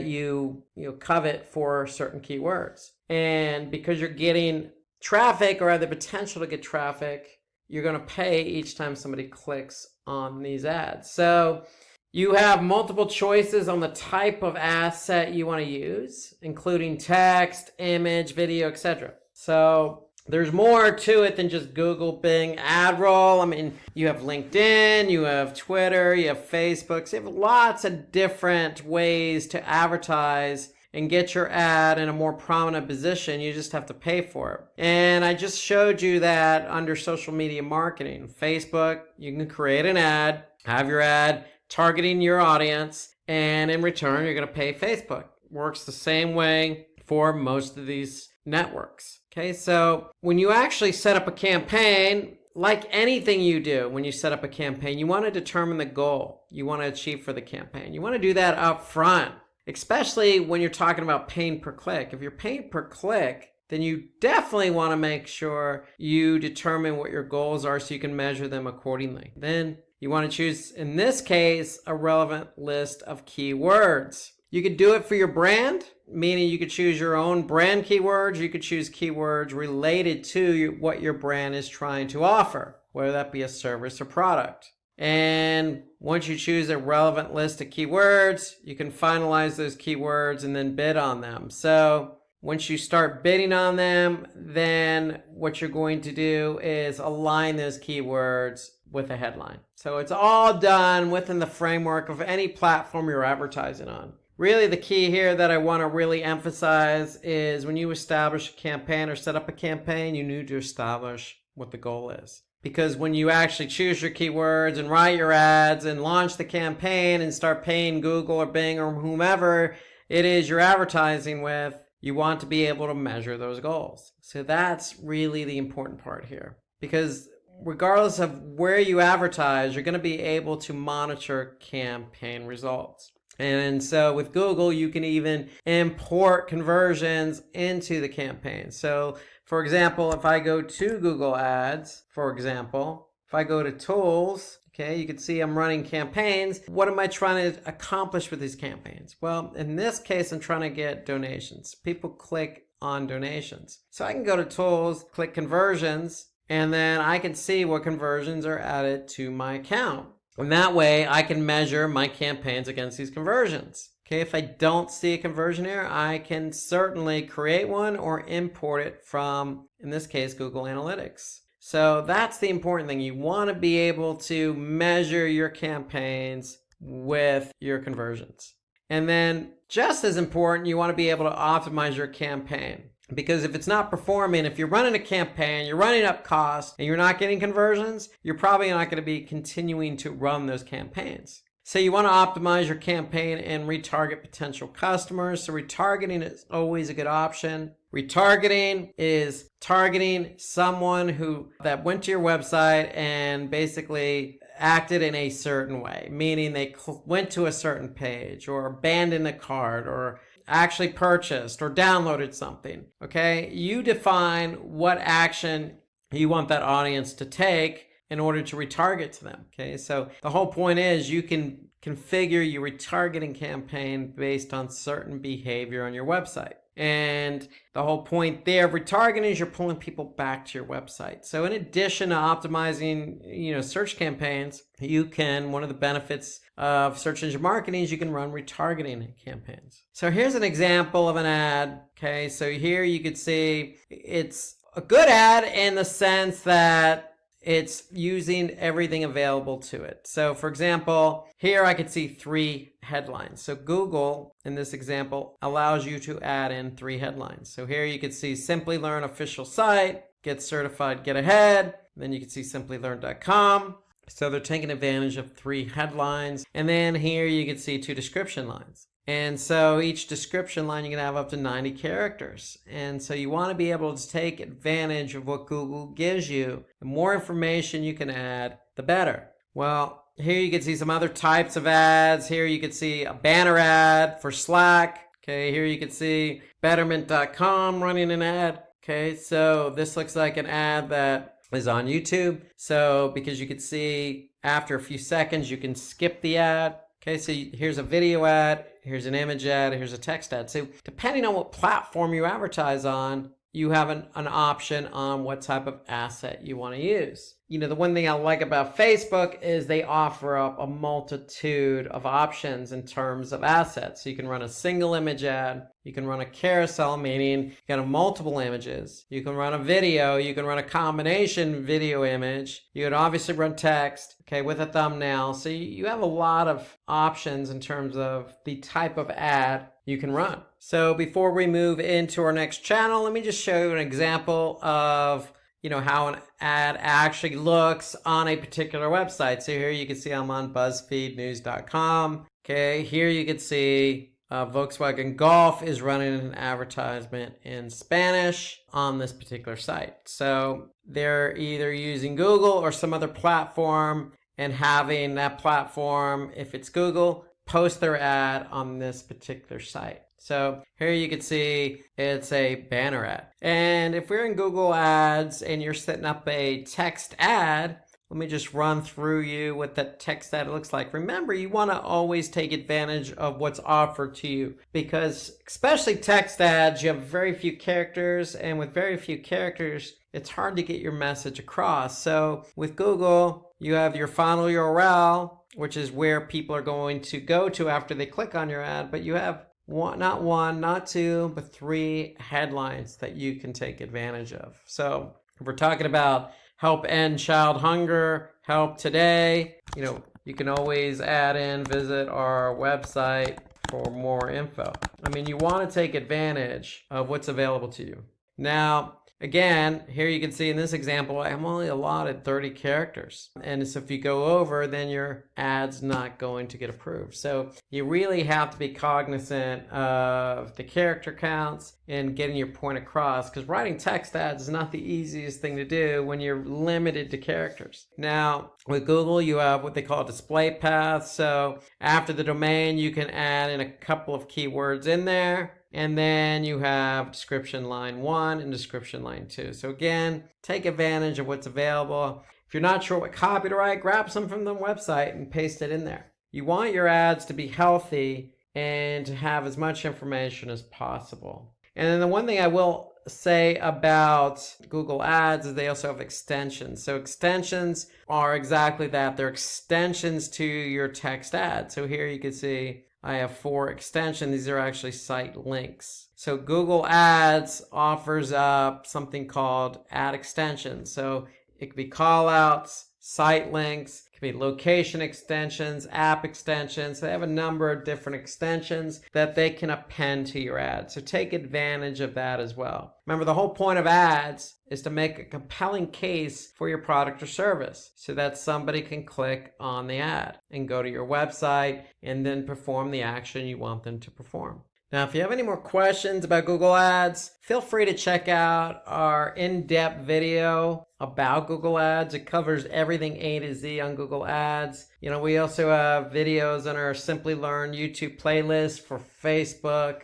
you covet for certain keywords. And because you're getting traffic or have the potential to get traffic, you're going to pay each time somebody clicks on these ads. So you have multiple choices on the type of asset you want to use, including text, image, video, etc. So there's more to it than just Google, Bing, AdRoll. I mean, you have LinkedIn, you have Twitter, you have Facebook. So you have lots of different ways to advertise and get your ad in a more prominent position. You just have to pay for it. And I just showed you that under social media marketing. Facebook, you can create an ad, have your ad targeting your audience, and in return, you're going to pay Facebook. Works the same way for most of these networks. Okay, so when you actually set up a campaign, like anything you do when you set up a campaign, you want to determine the goal you want to achieve for the campaign. You want to do that up front, especially when you're talking about paying per click. If you're paying per click, then you definitely want to make sure you determine what your goals are so you can measure them accordingly. Then you want to choose, in this case, a relevant list of keywords. You could do it for your brand, meaning you could choose your own brand keywords. You could choose keywords related to what your brand is trying to offer, whether that be a service or product. And once you choose a relevant list of keywords, you can finalize those keywords and then bid on them. So once you start bidding on them, then what you're going to do is align those keywords with a headline. So it's all done within the framework of any platform you're advertising on. Really, the key here that I want to really emphasize is when you establish a campaign or set up a campaign, you need to establish what the goal is. Because when you actually choose your keywords and write your ads and launch the campaign and start paying Google or Bing or whomever it is you're advertising with, you want to be able to measure those goals. So that's really the important part here. Because regardless of where you advertise, you're going to be able to monitor campaign results. And so with Google, you can even import conversions into the campaign. So for example, if I go to Google Ads, for example, if I go to Tools, okay, you can see I'm running campaigns. What am I trying to accomplish with these campaigns? Well, in this case, I'm trying to get donations. People click on donations. So I can go to Tools, click Conversions, and then I can see what conversions are added to my account. And that way I can measure my campaigns against these conversions. Okay, if I don't see a conversion here, I can certainly create one or import it from, in this case, Google Analytics. So that's the important thing. You want to be able to measure your campaigns with your conversions. And then just as important, you want to be able to optimize your campaign. Because if it's not performing, if you're running a campaign, you're running up costs, and you're not getting conversions, you're probably not going to be continuing to run those campaigns. So you want to optimize your campaign and retarget potential customers. So retargeting is always a good option. Retargeting is targeting someone that went to your website and basically acted in a certain way, meaning they went to a certain page or abandoned a cart or actually purchased or downloaded something. Okay, you define what action you want that audience to take in order to retarget to them. Okay, so the whole point is you can configure your retargeting campaign based on certain behavior on your website. And the whole point there of retargeting is you're pulling people back to your website. So in addition to optimizing, search campaigns, one of the benefits of search engine marketing is you can run retargeting campaigns. So here's an example of an ad. Okay, so here you could see it's a good ad in the sense that it's using everything available to it. So for example, here I could see 3 headlines. So Google, in this example, allows you to add in 3 headlines. So here you could see Simplilearn official site, get certified, get ahead. Then you can see simplilearn.com. So they're taking advantage of 3 headlines. And then here you can see 2 description lines. And so each description line, you can have up to 90 characters. And so you want to be able to take advantage of what Google gives you. The more information you can add, the better. Well, here you can see some other types of ads. Here you can see a banner ad for Slack. Okay, here you can see betterment.com running an ad. Okay, so this looks like an ad that is on YouTube. So because you can see after a few seconds, you can skip the ad. Okay, so here's a video ad, here's an image ad, here's a text ad. So depending on what platform you advertise on, you have an option on what type of asset you want to use. The one thing I like about Facebook is they offer up a multitude of options in terms of assets. So you can run a single image ad, you can run a carousel, meaning you can have multiple images, you can run a video, you can run a combination video image, you can obviously run text, okay, with a thumbnail. So you have a lot of options in terms of the type of ad you can run. So before we move into our next channel, let me just show you an example of how an ad actually looks on a particular website. So here you can see I'm on BuzzFeedNews.com. Okay, here you can see Volkswagen Golf is running an advertisement in Spanish on this particular site. So they're either using Google or some other platform, and having that platform, if it's Google, post their ad on this particular site. So here you can see it's a banner ad. And if we're in Google Ads and you're setting up a text ad, let me just run through you what that text ad looks like. Remember, you want to always take advantage of what's offered to you, because especially text ads, you have very few characters, and with very few characters, it's hard to get your message across. So with Google, you have your final URL, which is where people are going to go to after they click on your ad, but you have not one, not two, but 3 headlines that you can take advantage of. So if we're talking about help end child hunger, help today, you can always add in, visit our website for more info. I mean, you want to take advantage of what's available to you. Now, again, here you can see in this example, I'm only allotted 30 characters. And so if you go over, then your ad's not going to get approved. So you really have to be cognizant of the character counts and getting your point across, because writing text ads is not the easiest thing to do when you're limited to characters. Now, with Google, you have what they call display paths. So after the domain, you can add in a couple of keywords in there. And then you have description line 1 and description line 2. So again, take advantage of what's available. If you're not sure what copy to write, grab some from the website and paste it in there. You want your ads to be healthy and to have as much information as possible. And then the one thing I will say about Google Ads is they also have extensions. So extensions are exactly that. They're extensions to your text ad. So here you can see I have 4 extensions. These are actually site links. So Google Ads offers up something called ad extensions. So it could be call outs, site links, it could be location extensions, app extensions. They have a number of different extensions that they can append to your ad. So take advantage of that as well. Remember, the whole point of ads is to make a compelling case for your product or service so that somebody can click on the ad and go to your website and then perform the action you want them to perform. Now, if you have any more questions about Google Ads, feel free to check out our in-depth video about Google Ads. It covers everything A to Z on Google Ads. We also have videos on our Simplilearn YouTube playlist for Facebook,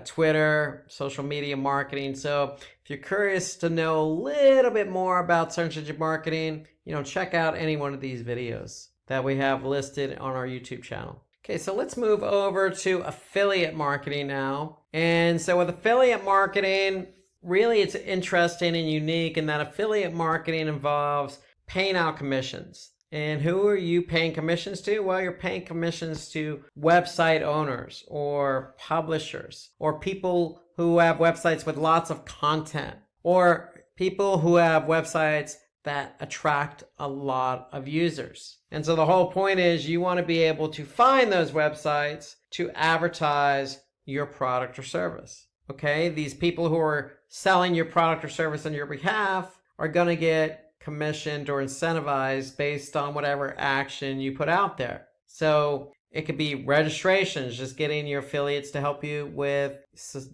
Twitter, social media marketing. So if you're curious to know a little bit more about search engine marketing, check out any one of these videos that we have listed on our YouTube channel. Okay, so let's move over to affiliate marketing now. And so with affiliate marketing, really it's interesting and unique in that affiliate marketing involves paying out commissions. And who are you paying commissions to? Well, you're paying commissions to website owners or publishers or people who have websites with lots of content or people who have websites that attract a lot of users. And so the whole point is you want to be able to find those websites to advertise your product or service. Okay, these people who are selling your product or service on your behalf are going to get commissioned or incentivized based on whatever action you put out there. So it could be registrations, just getting your affiliates to help you with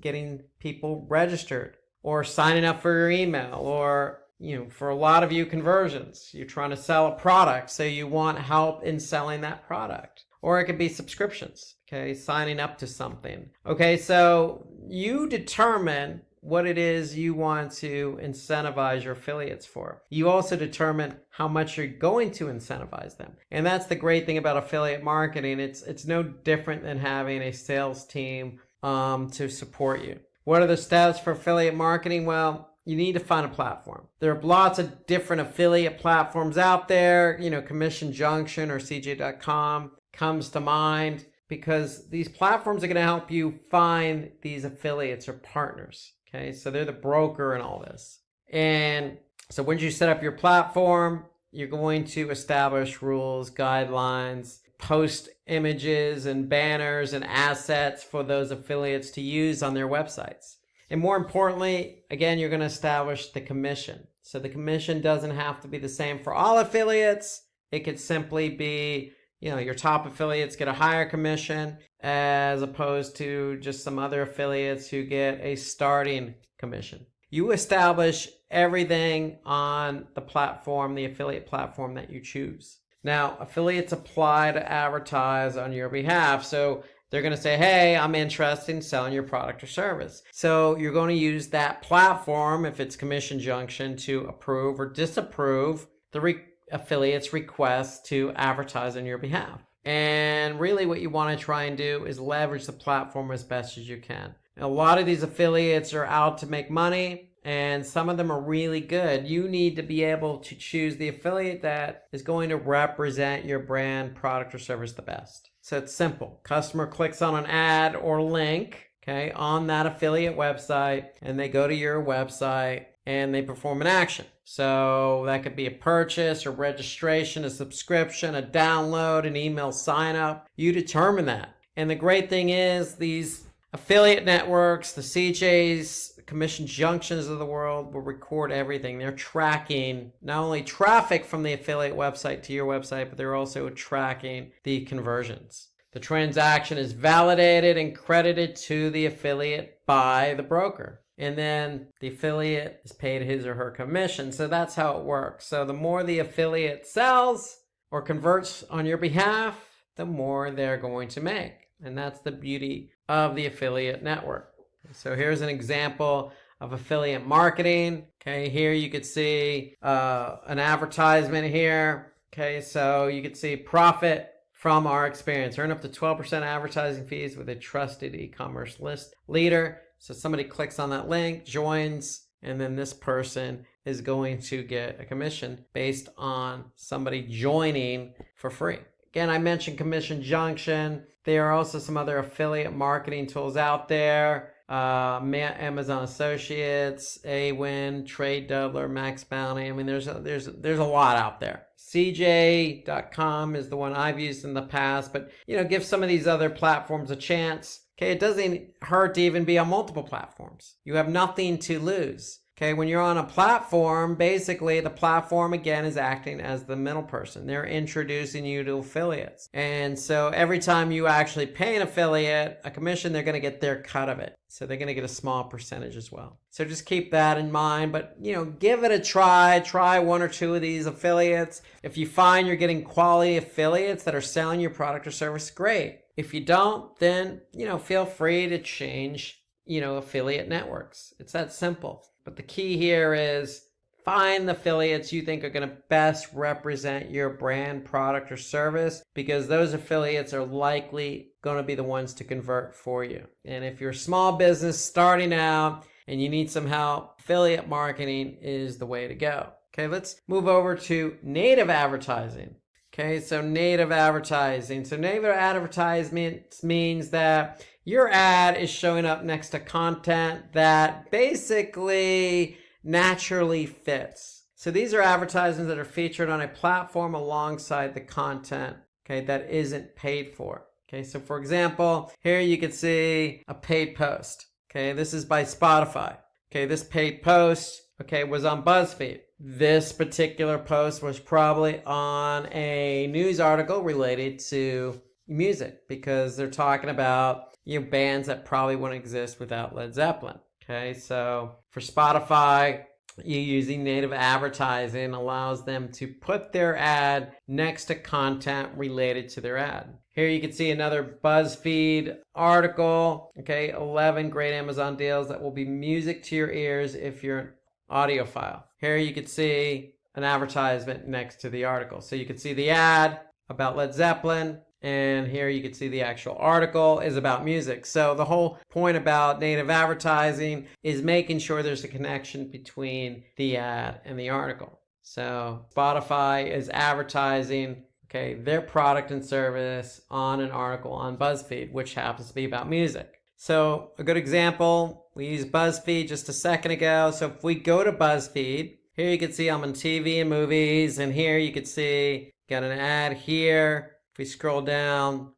getting people registered, or signing up for your email, or for a lot of you, conversions. You're trying to sell a product, so you want help in selling that product. Or it could be subscriptions, okay, signing up to something. Okay, so you determine what it is you want to incentivize your affiliates for. You also determine how much you're going to incentivize them. And that's the great thing about affiliate marketing. It's no different than having a sales team to support you. What are the steps for affiliate marketing? Well, you need to find a platform. There are lots of different affiliate platforms out there. Commission Junction or CJ.com comes to mind, because these platforms are going to help you find these affiliates or partners. Okay, so they're the broker in all this. And so once you set up your platform, you're going to establish rules, guidelines, post images and banners and assets for those affiliates to use on their websites. And more importantly, again, you're going to establish the commission. So the commission doesn't have to be the same for all affiliates. It could simply be your top affiliates get a higher commission as opposed to just some other affiliates who get a starting commission. You establish everything on the platform, the affiliate platform that you choose. Now, affiliates apply to advertise on your behalf. So they're going to say, hey, I'm interested in selling your product or service. So you're going to use that platform, if it's Commission Junction, to approve or disapprove the affiliate's request to advertise on your behalf. And really what you want to try and do is leverage the platform as best as you can. A lot of these affiliates are out to make money, and some of them are really good. You need to be able to choose the affiliate that is going to represent your brand, product, or service the best. So it's simple. Customer clicks on an ad or link, okay, on that affiliate website, and they go to your website and they perform an action. So that could be a purchase, a registration, a subscription, a download, an email sign up. You determine that. And the great thing is these affiliate networks, the CJs, Commission Junctions of the world will record everything. They're tracking not only traffic from the affiliate website to your website, but they're also tracking the conversions. The transaction is validated and credited to the affiliate by the broker. And then the affiliate is paid his or her commission. So that's how it works. So the more the affiliate sells or converts on your behalf, the more they're going to make. And that's the beauty of the affiliate network. So here's an example of affiliate marketing. Okay, here you could see an advertisement here. Okay, so you could see profit from our experience. Earn up to 12% advertising fees with a trusted e-commerce list leader. So somebody clicks on that link, joins, and then this person is going to get a commission based on somebody joining for free. Again, I mentioned Commission Junction. There are also some other affiliate marketing tools out there. Amazon Associates, AWin, Trade Doubler, Max Bounty. I mean, there's a lot out there. CJ.com is the one I've used in the past, but give some of these other platforms a chance. Okay, it doesn't hurt to even be on multiple platforms. You have nothing to lose. Okay, when you're on a platform, basically the platform again is acting as the middle person. They're introducing you to affiliates. And so every time you actually pay an affiliate a commission, they're going to get their cut of it. So they're going to get a small percentage as well. So just keep that in mind, but give it a try. Try one or two of these affiliates. If you find you're getting quality affiliates that are selling your product or service, great. If you don't, then, feel free to change, affiliate networks. It's that simple. But the key here is find the affiliates you think are going to best represent your brand, product, or service, because those affiliates are likely going to be the ones to convert for you. And if you're a small business starting out and you need some help, affiliate marketing is the way to go. Okay, let's move over to native advertising. Okay, so native advertising. So native advertisement means that your ad is showing up next to content that basically naturally fits. So these are advertisements that are featured on a platform alongside the content, okay, that isn't paid for. Okay, so for example, here you can see a paid post. Okay, this is by Spotify. Okay, this paid post, okay, was on BuzzFeed. This particular post was probably on a news article related to music, because they're talking about bands that probably wouldn't exist without Led Zeppelin. Okay, so for Spotify, you using native advertising allows them to put their ad next to content related to their ad. Here you can see another BuzzFeed article. Okay, 11 great Amazon deals that will be music to your ears if you're an audiophile. Here you can see an advertisement next to the article. So you can see the ad about Led Zeppelin, and here you can see the actual article is about music. So the whole point about native advertising is making sure there's a connection between the ad and the article. So Spotify is advertising, okay, their product and service on an article on BuzzFeed, which happens to be about music. So a good example, we used BuzzFeed just a second ago. So if we go to BuzzFeed, here you can see I'm on TV and movies, and here you can see got an ad here. If we scroll down,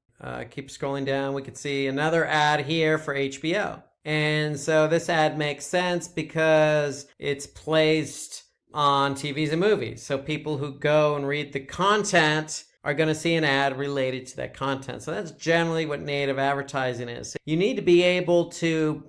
keep scrolling down, we can see another ad here for HBO. And so this ad makes sense because it's placed on TVs and movies. So people who go and read the content are going to see an ad related to that content. So that's generally what native advertising is. You need to be able to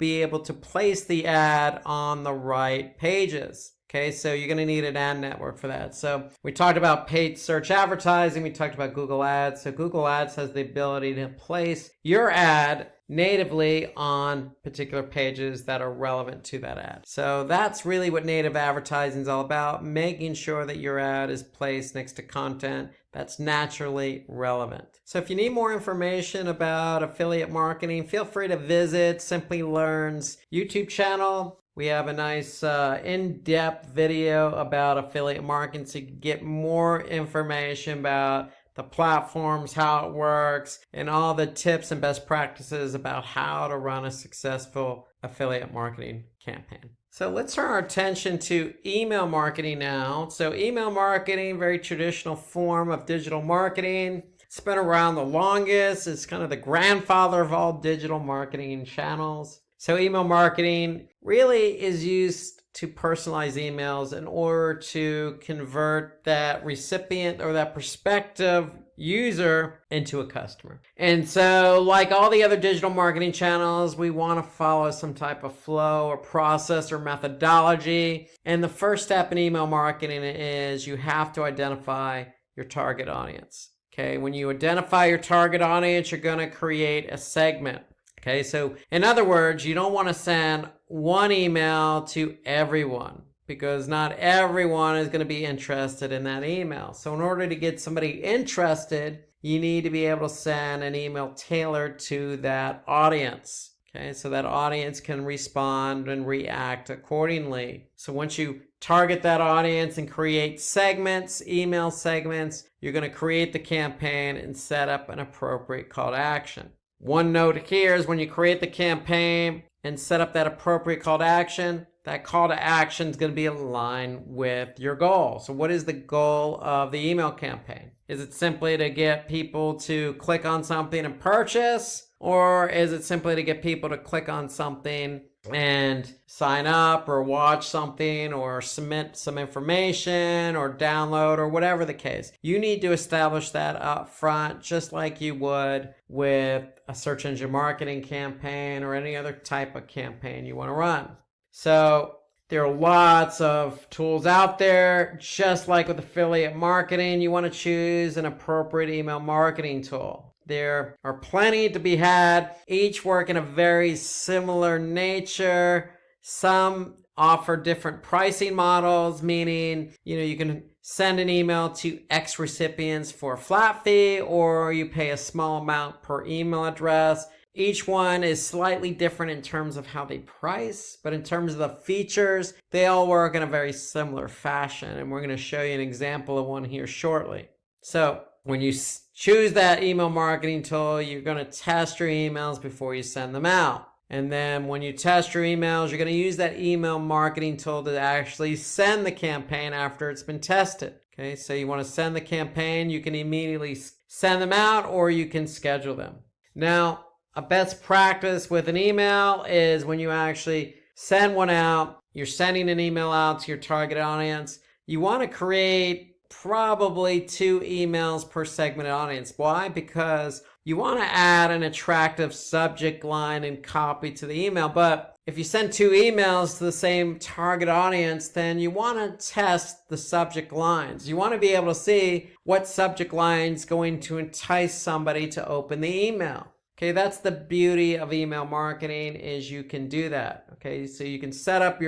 place the ad on the right pages. Okay, so you're going to need an ad network for that. So we talked about paid search advertising. We talked about Google Ads. So Google Ads has the ability to place your ad natively on particular pages that are relevant to that ad. So that's really what native advertising is all about, making sure that your ad is placed next to content that's naturally relevant. So if you need more information about affiliate marketing, feel free to visit Simplilearn's YouTube channel. We have a nice in-depth video about affiliate marketing so you can get more information about the platforms, how it works, and all the tips and best practices about how to run a successful affiliate marketing campaign. So let's turn our attention to email marketing now. So email marketing, very traditional form of digital marketing. It's been around the longest. It's kind of the grandfather of all digital marketing channels. So email marketing really is used to personalize emails in order to convert that recipient or that prospective user into a customer. And so like all the other digital marketing channels, we want to follow some type of flow or process or methodology. And the first step in email marketing is you have to identify your target audience. Okay, when you identify your target audience, you're going to create a segment. Okay, so in other words, you don't want to send one email to everyone because not everyone is going to be interested in that email. So in order to get somebody interested, you need to be able to send an email tailored to that audience. Okay, so that audience can respond and react accordingly. So once you target that audience and create segments, email segments, you're going to create the campaign and set up an appropriate call to action. One note here is when you create the campaign and set up that appropriate call to action, that call to action is going to be aligned with your goal. So what is the goal of the email campaign? Is it simply to get people to click on something and purchase? Or is it simply to get people to click on something and sign up or watch something or submit some information or download or whatever the case? You need to establish that up front just like you would with a search engine marketing campaign or any other type of campaign you want to run. So there are lots of tools out there. Just like with affiliate marketing, you want to choose an appropriate email marketing tool. There are plenty to be had, each work in a very similar nature. Some offer different pricing models, meaning, you can send an email to X recipients for a flat fee, or you pay a small amount per email address. Each one is slightly different in terms of how they price, but in terms of the features, they all work in a very similar fashion. And we're going to show you an example of one here shortly. So when you choose that email marketing tool, you're going to test your emails before you send them out. And then when you test your emails, you're going to use that email marketing tool to actually send the campaign after it's been tested. Okay, so you want to send the campaign, you can immediately send them out or you can schedule them. Now, a best practice with an email is when you actually send one out, you're sending an email out to your target audience, you want to create probably 2 emails per segmented audience. Why? Because you want to add an attractive subject line and copy to the email. But if you send 2 emails to the same target audience, then you want to test the subject lines. You want to be able to see what subject line is going to entice somebody to open the email. Okay, that's the beauty of email marketing is you can do that. Okay, so you can set up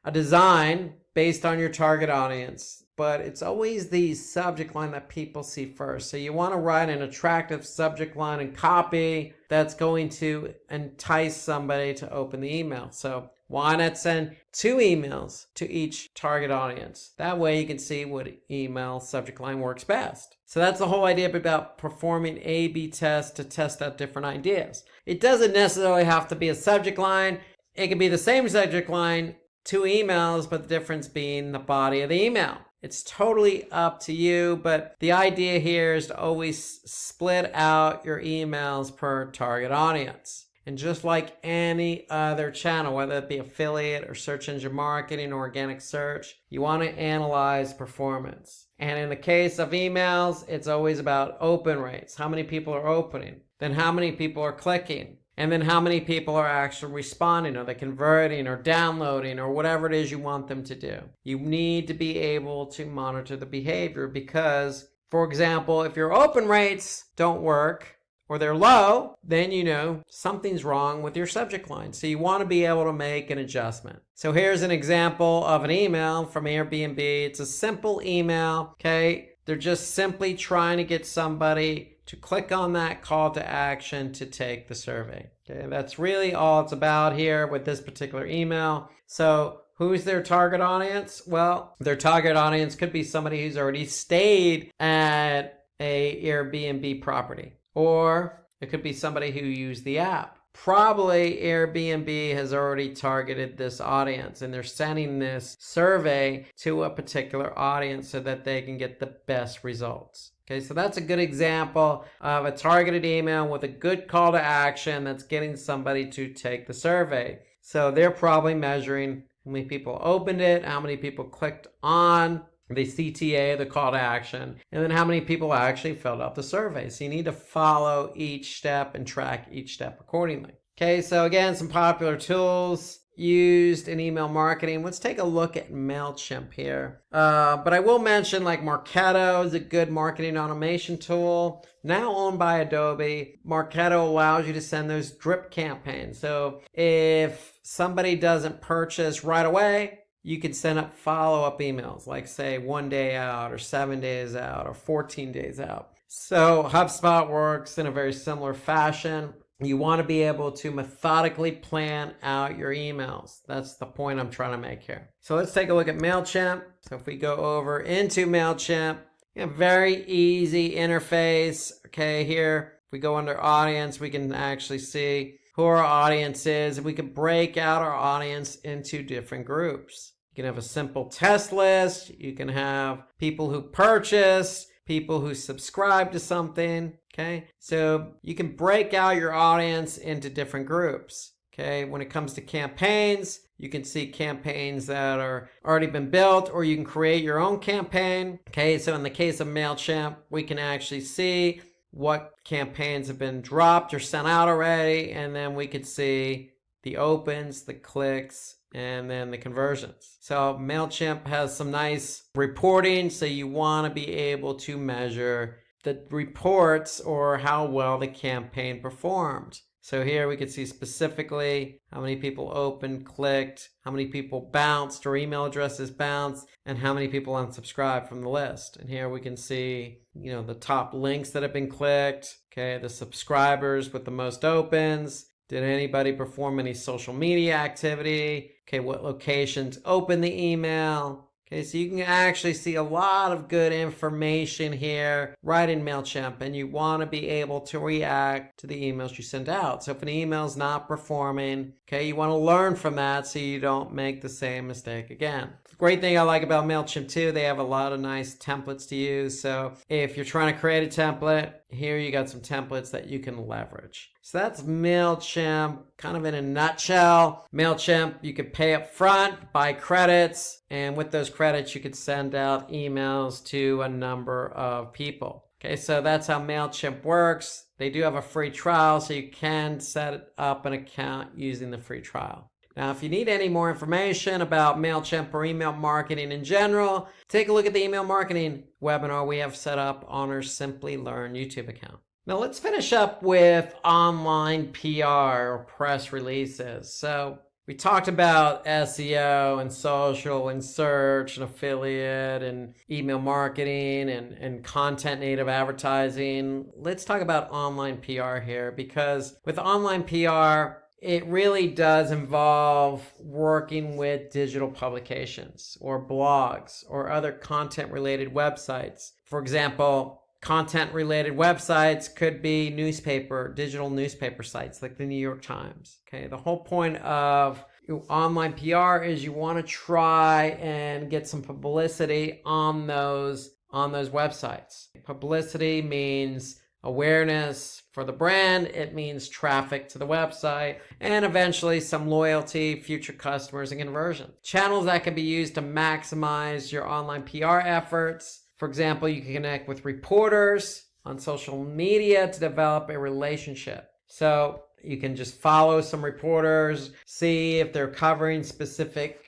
a design based on your target audience, but it's always the subject line that people see first. So you want to write an attractive subject line and copy that's going to entice somebody to open the email. So why not send 2 emails to each target audience? That way you can see what email subject line works best. So that's the whole idea about performing A/B tests to test out different ideas. It doesn't necessarily have to be a subject line. It can be the same subject line, 2 emails, but the difference being the body of the email. It's totally up to you, but the idea here is to always split out your emails per target audience. And just like any other channel, whether it be affiliate or search engine marketing or organic search, you want to analyze performance. And in the case of emails, it's always about open rates. How many people are opening? Then how many people are clicking? And then how many people are actually responding? Are they converting or downloading or whatever it is you want them to do? You need to be able to monitor the behavior because, for example, if your open rates don't work or they're low, then you know something's wrong with your subject line. So you want to be able to make an adjustment. So here's an example of an email from Airbnb. It's a simple email, okay? They're just simply trying to get somebody to click on that call to action to take the survey. Okay, that's really all it's about here with this particular email. So who's their target audience? Well, their target audience could be somebody who's already stayed at a Airbnb property, or it could be somebody who used the app. Probably Airbnb has already targeted this audience and they're sending this survey to a particular audience so that they can get the best results. Okay, so that's a good example of a targeted email with a good call to action that's getting somebody to take the survey. So they're probably measuring how many people opened it, how many people clicked on the CTA, the call to action, and then how many people actually filled out the survey. So you need to follow each step and track each step accordingly. Okay, so again, some popular tools used in email marketing. Let's take a look at MailChimp here. But I will mention like Marketo is a good marketing automation tool. Now owned by Adobe, Marketo allows you to send those drip campaigns. So if somebody doesn't purchase right away, you can send up follow-up emails, like say 1 day out or 7 days out or 14 days out. So HubSpot works in a very similar fashion. You want to be able to methodically plan out your emails. That's the point I'm trying to make here. So let's take a look at MailChimp. So if we go over into MailChimp, very easy interface. Okay, here, if we go under audience, we can actually see who our audience is. And we can break out our audience into different groups. You can have a simple test list. You can have people who purchase, people who subscribe to something. Okay, so you can break out your audience into different groups. Okay, when it comes to campaigns, you can see campaigns that are already been built, or you can create your own campaign. Okay, so in the case of MailChimp, we can actually see what campaigns have been dropped or sent out already, and then we could see the opens, the clicks, and then the conversions. So MailChimp has some nice reporting, so you want to be able to measure the reports or how well the campaign performed. So here we can see specifically how many people opened, clicked, how many people bounced or email addresses bounced, and how many people unsubscribed from the list. And here we can see, the top links that have been clicked, okay, the subscribers with the most opens. Did anybody perform any social media activity? Okay, what locations opened the email? Okay, so you can actually see a lot of good information here right in MailChimp, and you want to be able to react to the emails you send out. So if an email is not performing, okay, you want to learn from that so you don't make the same mistake again. The great thing I like about MailChimp too, they have a lot of nice templates to use. So if you're trying to create a template, here you got some templates that you can leverage. So that's MailChimp kind of in a nutshell. MailChimp, you could pay up front, buy credits, and with those credits, you could send out emails to a number of people. Okay, so that's how MailChimp works. They do have a free trial, so you can set up an account using the free trial. Now, if you need any more information about MailChimp or email marketing in general, take a look at the email marketing webinar we have set up on our Simplilearn YouTube account. Now let's finish up with online PR or press releases. So we talked about SEO and social and search and affiliate and email marketing and content native advertising. Let's talk about online PR here, because with online PR, it really does involve working with digital publications or blogs or other content related websites. For example, content-related websites could be digital newspaper sites like the New York Times. Okay, the whole point of online PR is you want to try and get some publicity on those websites. Publicity means awareness for the brand. It means traffic to the website and eventually some loyalty, future customers, and conversion. Channels that can be used to maximize your online PR efforts. For example, you can connect with reporters on social media to develop a relationship. So you can just follow some reporters, see if they're covering specific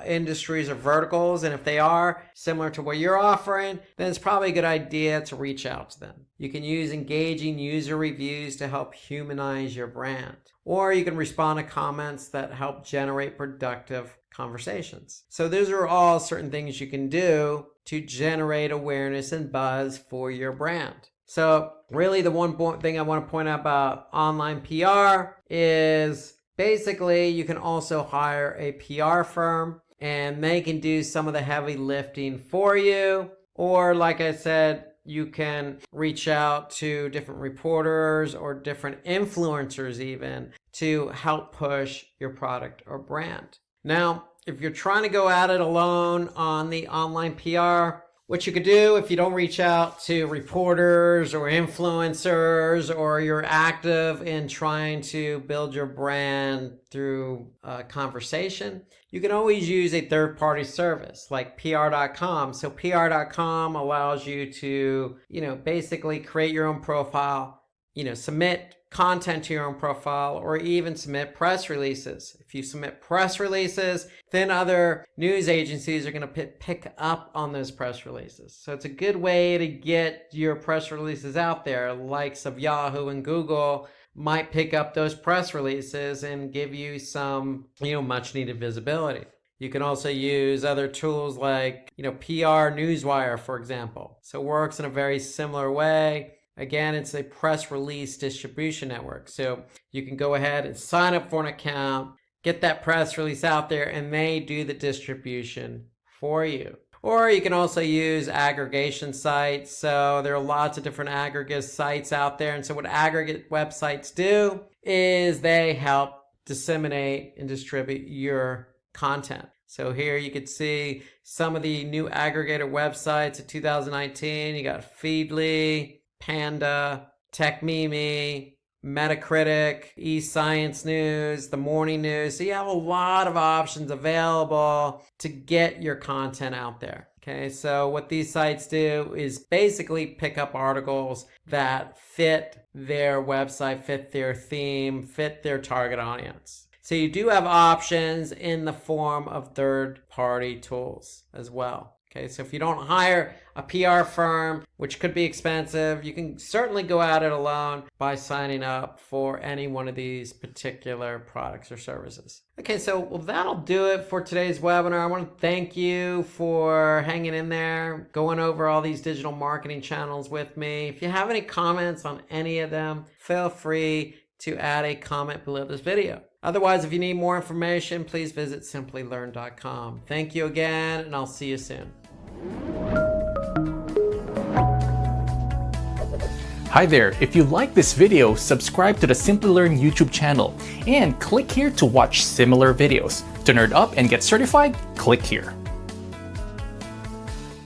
industries or verticals, and if they are similar to what you're offering, then it's probably a good idea to reach out to them. You can use engaging user reviews to help humanize your brand, or you can respond to comments that help generate productive conversations. So those are all certain things you can do to generate awareness and buzz for your brand. So really the one thing I want to point out about online PR is basically you can also hire a PR firm and they can do some of the heavy lifting for you. Or like I said, you can reach out to different reporters or different influencers even to help push your product or brand. Now, if you're trying to go at it alone on the online PR, what you could do if you don't reach out to reporters or influencers, or you're active in trying to build your brand through conversation, you can always use a third-party service like PR.com. So PR.com allows you to, basically create your own profile, submit content to your own profile, or even submit press releases. If you submit press releases, then other news agencies are going to pick up on those press releases. So it's a good way to get your press releases out there. Likes of Yahoo and Google might pick up those press releases and give you some, much needed visibility. You can also use other tools like, PR Newswire, for example. So it works in a very similar way. Again, it's a press release distribution network. So you can go ahead and sign up for an account, get that press release out there, and they do the distribution for you. Or you can also use aggregation sites. So there are lots of different aggregate sites out there. And so what aggregate websites do is they help disseminate and distribute your content. So here you can see some of the new aggregator websites of 2019. You got Feedly, Panda, TechMeme, Metacritic, eScience News, The Morning News. So you have a lot of options available to get your content out there. Okay, so what these sites do is basically pick up articles that fit their website, fit their theme, fit their target audience. So you do have options in the form of third-party tools as well. Okay, so if you don't hire a PR firm, which could be expensive, you can certainly go at it alone by signing up for any one of these particular products or services. Okay, so that'll do it for today's webinar. I want to thank you for hanging in there, going over all these digital marketing channels with me. If you have any comments on any of them, feel free to add a comment below this video. Otherwise, if you need more information, please visit Simplilearn.com. Thank you again, and I'll see you soon. Hi there, if you like this video, subscribe to the Simplilearn YouTube channel and click here to watch similar videos. To nerd up and get certified, click here.